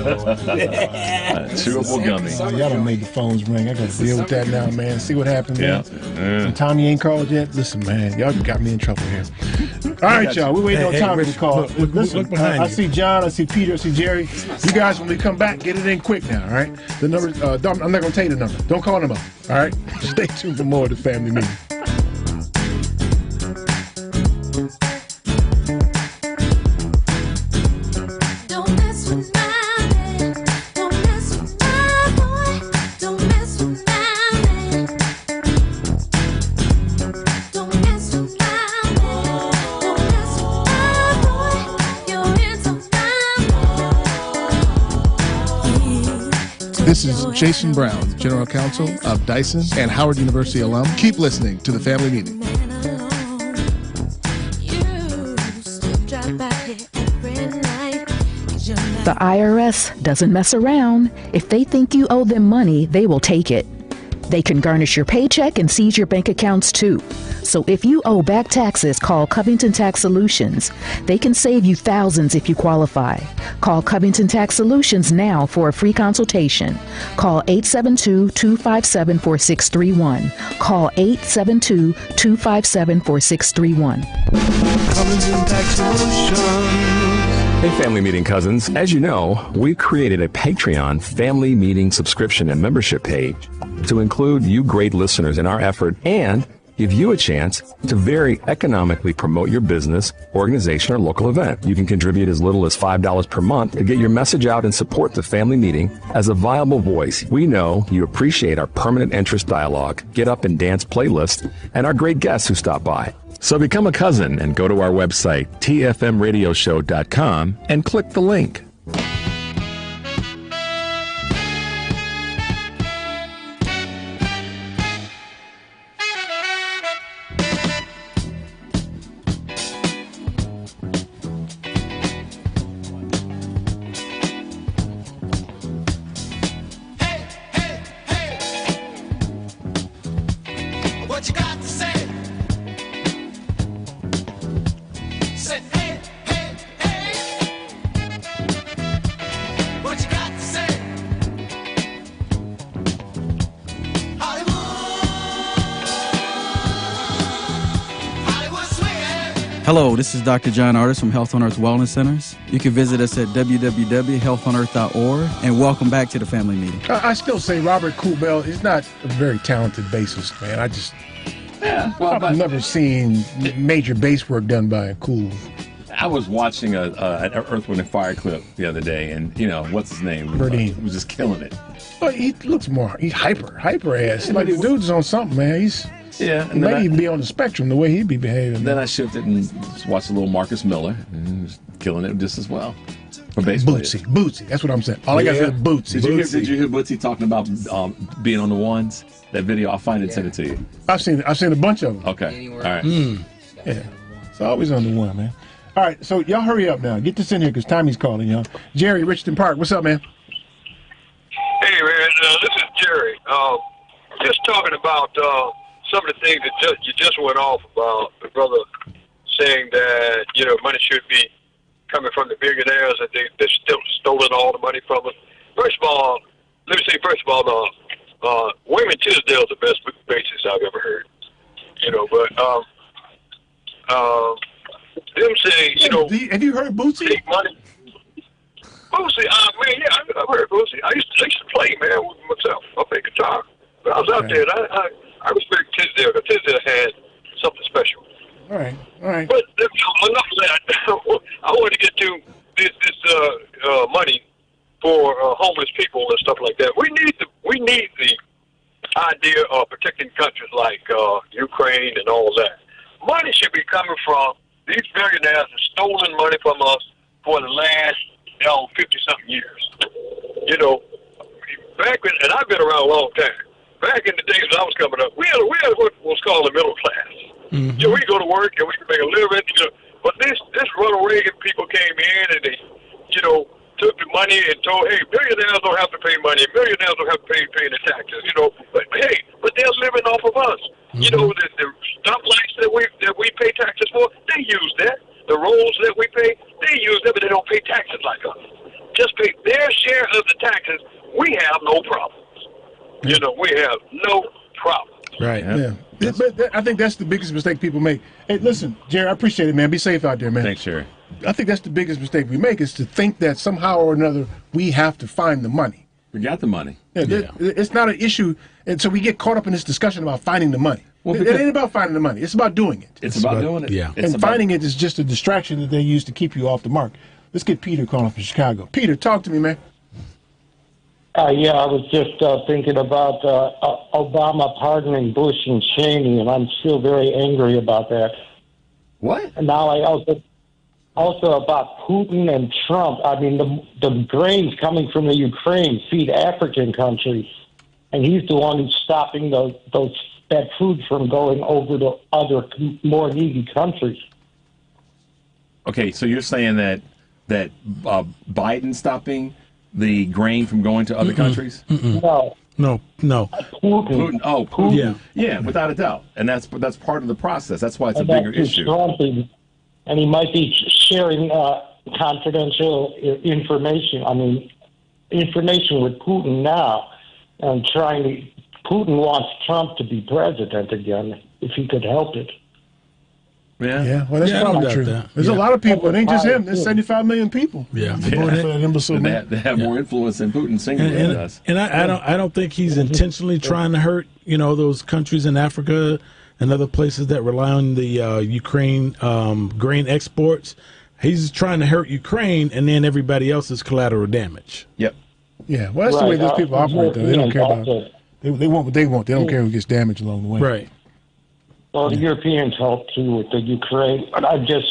Chewable gummy. Y'all done made the phones ring. I got to deal with that now, man. See what happened, man. Yeah. Tommy ain't called yet. Listen, man, y'all got me in trouble here. All right, y'all. We're waiting on Tommy to call. Listen, look behind I you. see John. I see Peter. I see Jerry. You guys, when we come back, get it in quick now, all right? The number, I'm not going to tell you the number. Don't call them up, all right? Stay tuned for more of the family meeting. This is Jason Brown, General Counsel of Dyson and Howard University alum. Keep listening to the Family Meeting. The IRS doesn't mess around. If they think you owe them money, they will take it. They can garnish your paycheck and seize your bank accounts too. So if you owe back taxes, call Covington Tax Solutions. They can save you thousands if you qualify. Call Covington Tax Solutions now for a free consultation. Call 872-257-4631. Call 872-257-4631. Covington Tax Solutions. Hey, Family Meeting cousins. As you know, we've created a Patreon Family Meeting subscription and membership page to include you great listeners in our effort and give you a chance to very economically promote your business, organization, or local event. You can contribute as little as $5 per month to get your message out and support the Family Meeting as a viable voice. We know you appreciate our permanent interest dialogue, get up and dance playlist, and our great guests who stop by. So become a cousin and go to our website, tfmradioshow.com, and click the link. What you got to say? Say, hey, hey, hey. What you got to say? Hollywood swinging. Hello, this is Dr. John Artis from Health on Earth Wellness Centers. You can visit us at www.healthonearth.org, and welcome back to the Family Meeting. I still say Robert Koubel is not a very talented bassist, man. I've never seen major bass work done by a Cool. I was watching an Earth, Wind, and Fire clip the other day, and, you know, what's his name? Burdine. Was just killing it. Well, he looks he's hyper ass. Like the dude's on something, man. He's and maybe even be on the spectrum the way he'd be behaving. Then I shifted and just watched a little Marcus Miller, and he was killing it just as well. For bass Bootsy. That's what I'm saying. All I got to say is Bootsy. Did you hear Bootsy talking about being on the ones? That video, I'll find it and send it to you. I've seen a bunch of them. Okay. All right. Yeah. It's always on the one, man. All right, so y'all hurry up now. Get this in here because Tommy's calling y'all. Jerry, Richardson Park. What's up, man? Hey, man. This is Jerry. Just talking about some of the things that you just went off about. The brother saying that, money should be coming from the billionaires and they're still stolen all the money from us. First of all, Wayman Tisdale is the best bassist I've ever heard. Them saying, have you heard Bootsy? Take money. Bootsy, man, yeah, I've heard Bootsy. I used to play, man, with myself. I play guitar. But I was out there, and I respect Tisdale, because Tisdale had something special. All right. But enough of that. I want to get to this money for homeless people and stuff like that. We need the idea of protecting countries like Ukraine and all that. Money should be coming from these billionaires have stolen money from us for the last 50-something years. Back when, and I've been around a long time. Back in the You know, we go to work and we can make a living. You know, but this Ronald Reagan people came in and they, you know, took the money and told, hey, millionaires don't have to pay money. Millionaires don't have to pay the taxes. You know, but hey, but they're living off of us. You know, the stoplights that we pay taxes for, they use that. The roads that we pay, they use them, but they don't pay taxes like us. Just pay their share of the taxes. We have no problems. You know, we have no problems. Right. Yeah. But I think that's the biggest mistake people make. Hey, listen, Jerry, I appreciate it, man. Be safe out there, man. Thanks, Jerry. I think that's the biggest mistake we make is to think that somehow or another we have to find the money. We got the money. It's not an issue, and so we get caught up in this discussion about finding the money. Well, it ain't about finding the money. It's about doing it. It's about doing it. Yeah. And finding it is just a distraction that they use to keep you off the mark. Let's get Peter calling from Chicago. Peter, talk to me, man. Yeah, I was just thinking about Obama pardoning Bush and Cheney, and I'm still very angry about that. What? And now I also about Putin and Trump. I mean, the grains coming from the Ukraine feed African countries, and he's the one who's stopping that food from going over to other more needy countries. Okay, so you're saying that Biden stopping the grain from going to other countries? No. Putin. Oh, Putin. Yeah. Yeah, without a doubt. And that's part of the process. That's why it's a bigger issue. And he might be sharing confidential information. I mean, information with Putin now, and Putin wants Trump to be president again, if he could help it. Yeah, well, that's probably true. There's a lot of people. It ain't just him. There's 75 million people. Yeah. They have more influence than Putin singularly does. And I don't think he's intentionally trying to hurt, those countries in Africa and other places that rely on the Ukraine grain exports. He's trying to hurt Ukraine, and then everybody else is collateral damage. Yep. Yeah, well, that's the way those people operate, though. They don't care about it. They want what they want. They don't care who gets damaged along the way. Right. Well, the Europeans helped too with the Ukraine. But I'm just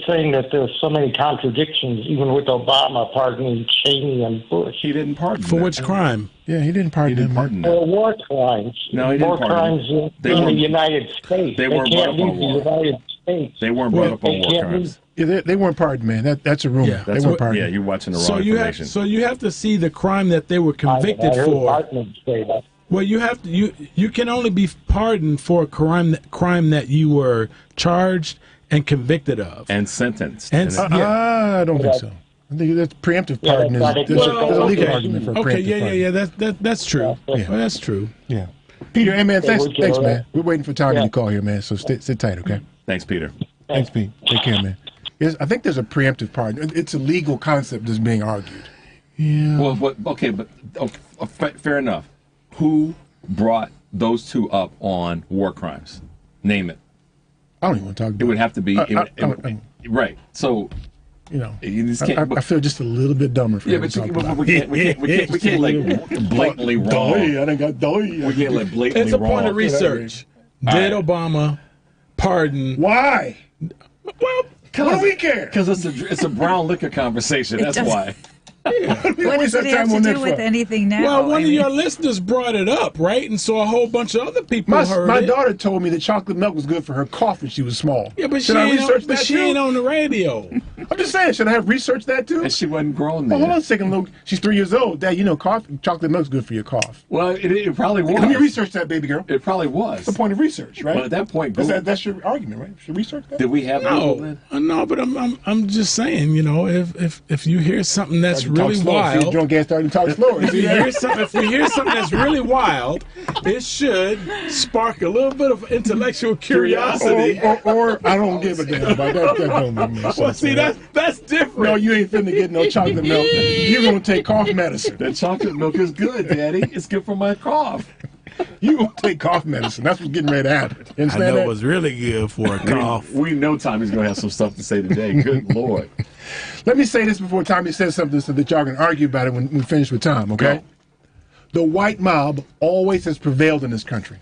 saying that there's so many contradictions, even with Obama pardoning Cheney and Bush. He didn't pardon for which crime? Yeah, he didn't pardon them. For war crimes. No, he didn't war pardon crimes them. in the United States. They weren't can't brought up leave on the war. United States. They weren't brought up on war crimes. Yeah, they weren't pardoned, man. That's a rumor. Yeah, they weren't pardoned. Yeah, you're watching the wrong information. So you have to see the crime that they were convicted I heard for. Hartman say that. Well, you can only be pardoned for a crime that you were charged and convicted of and sentenced. I don't think so. I think that's preemptive pardon. There's a legal argument for preemptive pardon. Yeah. That's true. Yeah. Well, that's true. Yeah. Peter, hey man, thanks, man. We're waiting for Tommy to call here, man. So sit tight, okay? Thanks, Peter. Thanks, Pete. Take care, man. I think there's a preemptive pardon. It's a legal concept that's being argued. Yeah. Well, fair enough. Who brought those two up on war crimes? Name it. I don't even want to talk about it. It would have to be right. So you just can't, I feel just a little bit dumber for we can't like blatantly wrong. I done got We can't like blatantly It's a wrong. point of research. Did Obama pardon? Why? Well, what do we care? Because it's a brown liquor conversation. That's why. What does it have to do with anything now? Well, one of your listeners brought it up, right? And so a whole bunch of other people heard my it. daughter told me that chocolate milk was good for her cough when she was small. Yeah, but should I research that she too? ain't on the radio. I'm just saying, should I have researched that too? And she wasn't grown then. Well, hold on a second, Luke. She's 3 years old. Dad, chocolate milk's good for your cough. Well, it probably was. Let me research that, baby girl. It probably was. That's the point of research, right? Well, at that point, that's your argument, right? Should research that? Did we have Google then? No, but I'm just saying, if you hear something that's really wild. Drunk ass starting to talk slower. If you hear something that's really wild, it should spark a little bit of intellectual curiosity. Or I don't give a damn about that. That don't make no sense. Well, see, that's different. No, you ain't finna get no chocolate milk. You're gonna take cough medicine. That chocolate milk is good, Daddy. It's good for my cough. You gonna take cough medicine. That's what's getting ready to happen. You I know it was really good for a cough. We know Tommy's gonna have some stuff to say today. Good Lord. Let me say this before Tommy says something so that y'all can argue about it when we finish with Tom, okay? Go. The white mob always has prevailed in this country.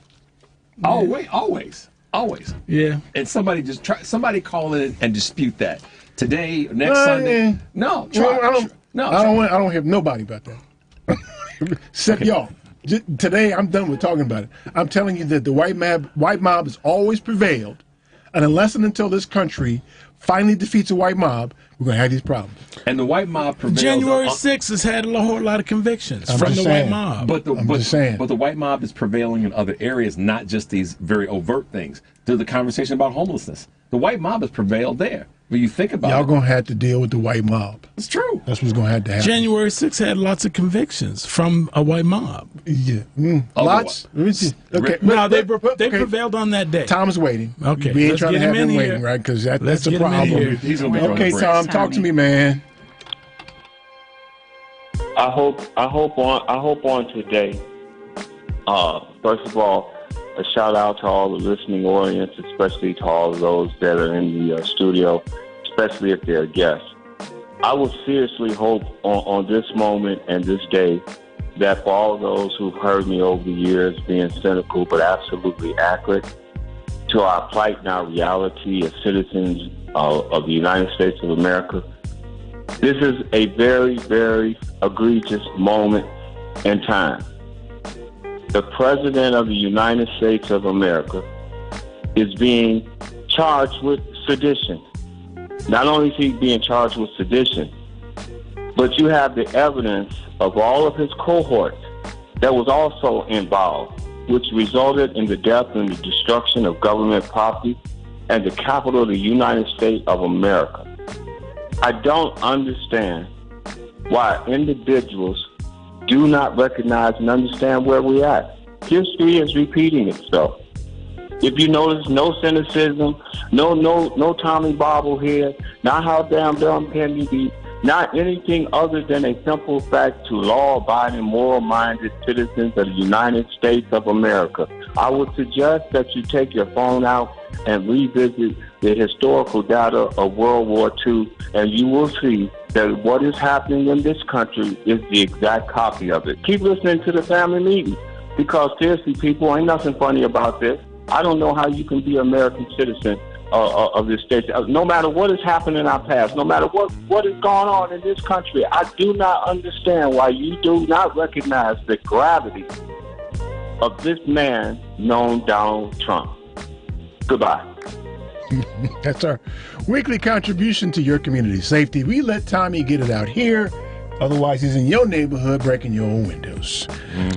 Oh, wait, always. Yeah. And somebody somebody call in and dispute that. Today, next Sunday. No, I don't hear nobody about that. Except y'all. today I'm done with talking about it. I'm telling you that the white mob has always prevailed, and unless and until this country finally defeats a white mob, we're going to have these problems. And the white mob prevails. January 6th has had a whole lot of convictions from the white mob. But the white mob is prevailing in other areas, not just these very overt things. To the conversation about homelessness, the white mob has prevailed there. When you think about y'all going to have to deal with the white mob. It's true. That's what's going to have to happen. January 6th had lots of convictions from a white mob. Yeah. Lots? Okay. No, they prevailed on that day. Tom's waiting. Okay. We ain't trying to have him waiting, right? Because that's a problem. He's gonna be okay, Tom, talk to me, man. I hope on today. First of all, a shout out to all the listening audience, especially to all of those that are in the studio, especially if they're guests. I would seriously hope on this moment and this day that for all of those who've heard me over the years being cynical but absolutely accurate to our plight and our reality as citizens of the United States of America, this is a very, very egregious moment in time. The President of the United States of America is being charged with sedition. Not only is he being charged with sedition, but you have the evidence of all of his cohorts that was also involved, which resulted in the death and the destruction of government property and the capital of the United States of America. I don't understand why individuals do not recognize and understand where we're at. History is repeating itself. If you notice, no cynicism, no Tommy Bobblehead, not how damn dumb can you be, not anything other than a simple fact to law-abiding, moral-minded citizens of the United States of America. I would suggest that you take your phone out and revisit the historical data of World War II, and you will see that what is happening in this country is the exact copy of it. Keep listening to the family meeting, because seriously, people, ain't nothing funny about this. I don't know how you can be an American citizen of this state. No matter what has happened in our past, no matter what is going on in this country, I do not understand why you do not recognize the gravity of this man known Donald Trump. Goodbye. That's our weekly contribution to your community safety. We let Tommy get it out here. Otherwise, he's in your neighborhood breaking your own windows.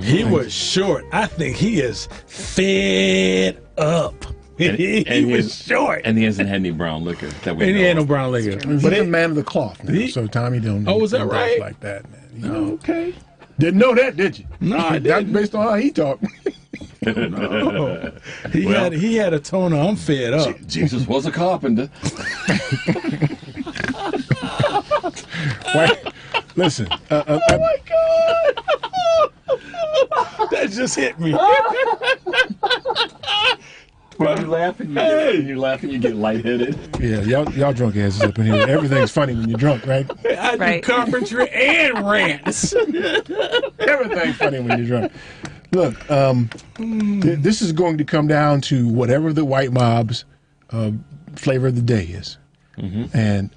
He was short. I think he is fed up. He was short. And he hasn't had any brown liquor. And he had no brown liquor. But he's a man of the cloth now, so Tommy don't was that right? Like that, man. You know? Okay. Didn't know that, did you? No, I didn't. That's based on how he talked. No. He had a toner. I'm fed up. Jesus was a carpenter. Wait, listen. Oh my God! That just hit me. When you laughing, you get lightheaded. Yeah, y'all drunk asses up in here. Everything's funny when you're drunk, right? I do carpentry and rants. Everything's funny when you're drunk. Look, this is going to come down to whatever the white mob's flavor of the day is. Mm-hmm. And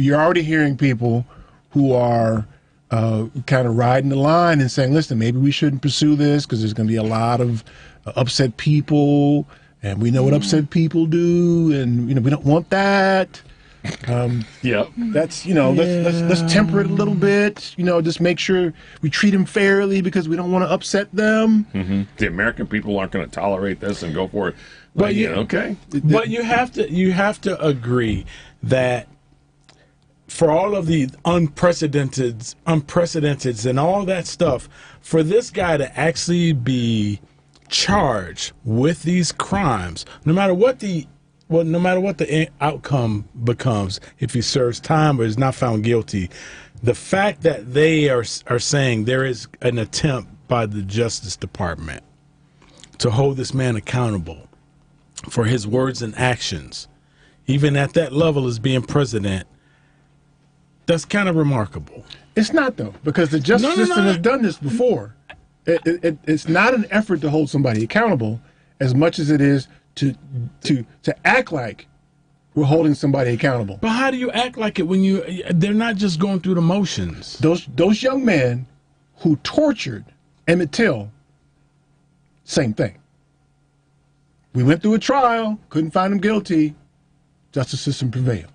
you're already hearing people who are kind of riding the line and saying, listen, maybe we shouldn't pursue this because there's going to be a lot of upset people, and we know what upset people do, and we don't want that. That's let's temper it a little bit. Just make sure we treat them fairly because we don't want to upset them. Mm-hmm. The American people aren't going to tolerate this and go for it. But okay. But you have to agree that for all of the unprecedented and all that stuff, for this guy to actually be charged with these crimes, no matter what the outcome becomes, if he serves time or is not found guilty, the fact that they are saying there is an attempt by the Justice Department to hold this man accountable for his words and actions, even at that level as being president, that's kind of remarkable. It's not, though, because the justice system has done this before. It's not an effort to hold somebody accountable as much as it is to act like we're holding somebody accountable. But how do you act like it when they're not just going through the motions? Those young men who tortured Emmett Till Same thing. We went through a trial, couldn't find him guilty. Justice system prevailed.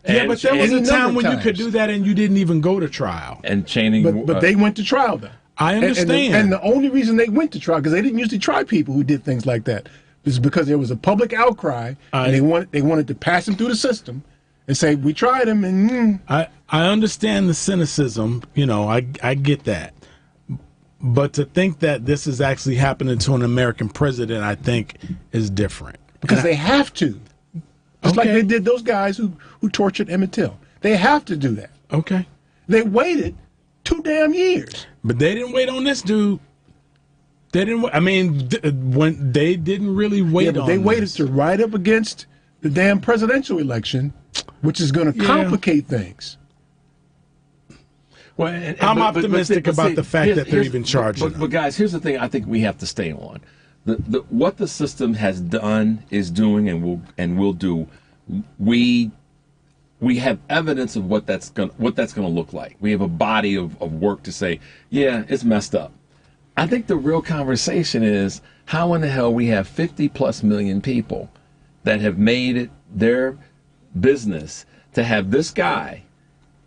Yeah, but there was a time when you could do that and you didn't even go to trial. And chaining. But they went to trial, though. I understand. And the only reason they went to trial, because they didn't usually try people who did things like that, is because there was a public outcry, and they wanted to pass him through the system and say, we tried him, and... I understand the cynicism. You know, I get that. But to think that this is actually happening to an American president, I think, is different. Because they have to. Just like they did those guys who tortured Emmett Till. They have to do that. Okay. They waited 2 damn years. But they didn't wait on this dude. They didn't. I mean, when they didn't really wait on. They waited to right up against the damn presidential election, which is going to complicate things. Well, I'm optimistic about the fact that they're even charging. But guys, here's the thing. I think we have to stay on. What the system has done, is doing, and will do. We have evidence of what that's going to look like. We have a body of work to say, yeah, it's messed up. I think the real conversation is how in the hell we have 50+ million people that have made it their business to have this guy,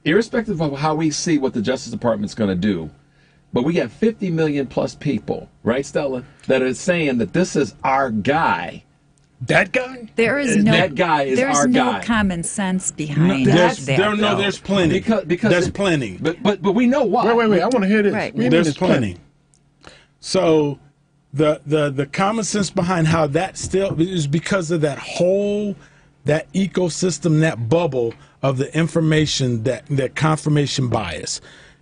irrespective of how we see what the Justice Department's going to do, but we got 50 million plus people, right, Stella, that are saying that this is our guy. That guy? That guy is our guy. There's no common sense behind that. There's plenty. Because there's plenty. But we know why. Wait. I want to hear this. Right. There's plenty. So the common sense behind how that still is because of that ecosystem, that bubble of the information, that confirmation bias.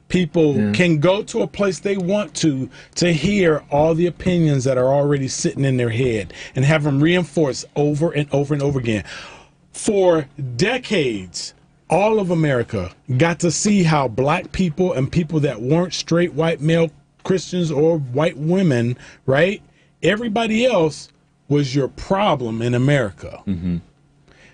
People can go to a place they want to hear all the opinions that are already sitting in their head and have them reinforced over and over and over again. For decades, all of America got to see how black people and people that weren't straight white male Christians or white women, right? Everybody else was your problem in America. Mm-hmm.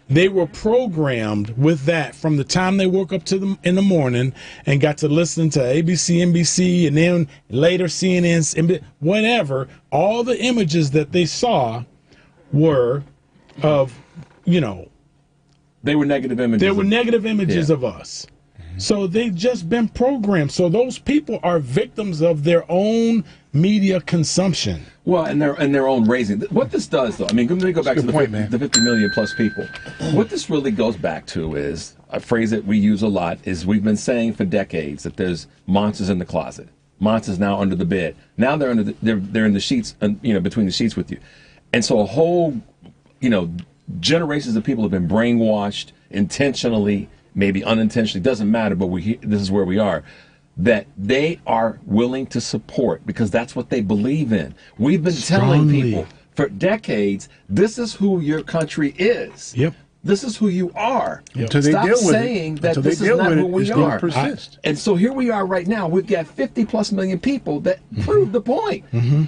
They were programmed with that from the time they woke up in the morning and got to listen to ABC, NBC, and then later CNN, whatever. All the images that they saw were of, they were negative images. They were negative images of us. So they've just been programmed. So those people are victims of their own media consumption. Well, and their own raising. What this does, though, I mean, let me go back to the 50 million plus people. What this really goes back to is a phrase that we use a lot. Is we've been saying for decades that there's monsters in the closet, monsters now under the bed. Now they're they're in the sheets, between the sheets with you, and so a whole, generations of people have been brainwashed intentionally. Maybe unintentionally, doesn't matter, but this is where we are, that they are willing to support because that's what they believe in. We've been telling people for decades, this is who your country is. Yep. This is who you are. Yep. Stop saying that this is not who we are. Persist. And so here we are right now. We've got 50+ million people that prove the point. Mm-hmm.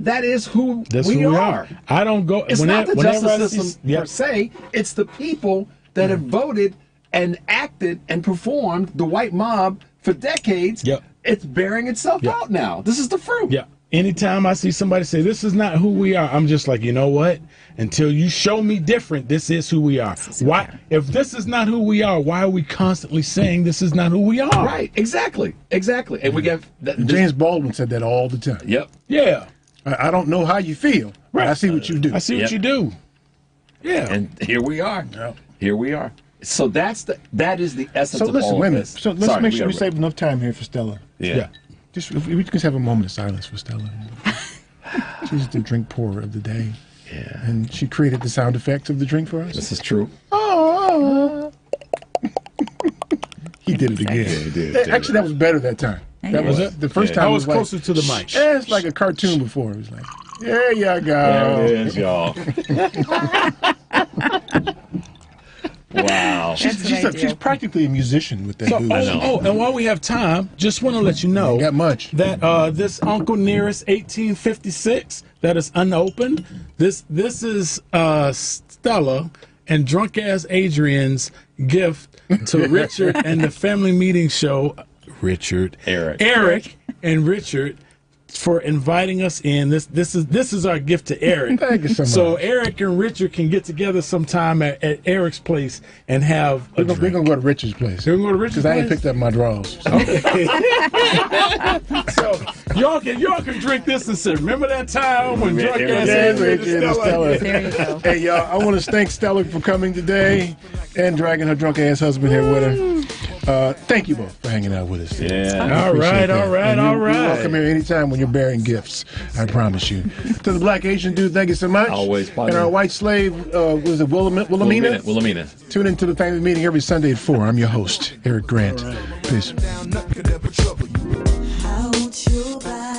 That is who we are. I don't go. It's not the justice system per se. It's the people that have voted and acted and performed the white mob for decades. Yep. It's bearing itself out now. This is the fruit. Yeah. Anytime I see somebody say this is not who we are, I'm just like, you know what? Until you show me different, this is who we are. Why? If this is not who we are, why are we constantly saying this is not who we are? Right. Exactly. And we get James Baldwin said that all the time. Yep. Yeah. I don't know how you feel. Right. I see what you do. I see what you do. Yeah. And here we are. Yep. Here we are. So that is the essence of all of this. So let's make sure we save enough time here for Stella. Yeah. Just if we just have a moment of silence for Stella. She's the drink pourer of the day. Yeah. And she created the sound effects of the drink for us. This is true. Oh. He did it again. Yeah, he did. Actually, that was better that time. That was it. The first time I was closer to the mic. Yeah, it's like a cartoon before. It was like, there you go. There it is, y'all. Wow. She's practically a musician with that dude. And while we have time, just want to let you know got much. That this Uncle Nearest 1856 that is unopened, this is Stella and drunk ass Adrian's gift to Richard and the Family Meeting Show. Eric and Richard for inviting us in. This is our gift to Eric. Thank you so much. So Eric and Richard can get together sometime at Eric's place and have a drink. We're gonna go to Richard's place. We're gonna go to Richard's because I place? ain't picked up my drawers. Okay. So y'all can drink this and say, remember that time when drunk ass Stella. There you go. Hey y'all, I want to thank Stella for coming today and dragging her drunk ass husband here with her. Thank you both for hanging out with us today. Yeah. All right. You're welcome here anytime when you're bearing gifts. I promise you. To the Black Asian dude, thank you so much. Always pleasure. And our white slave, was it Wilhelmina? Wilhelmina. Tune into the family meeting every Sunday at 4. I'm your host, Eric Grant. Peace.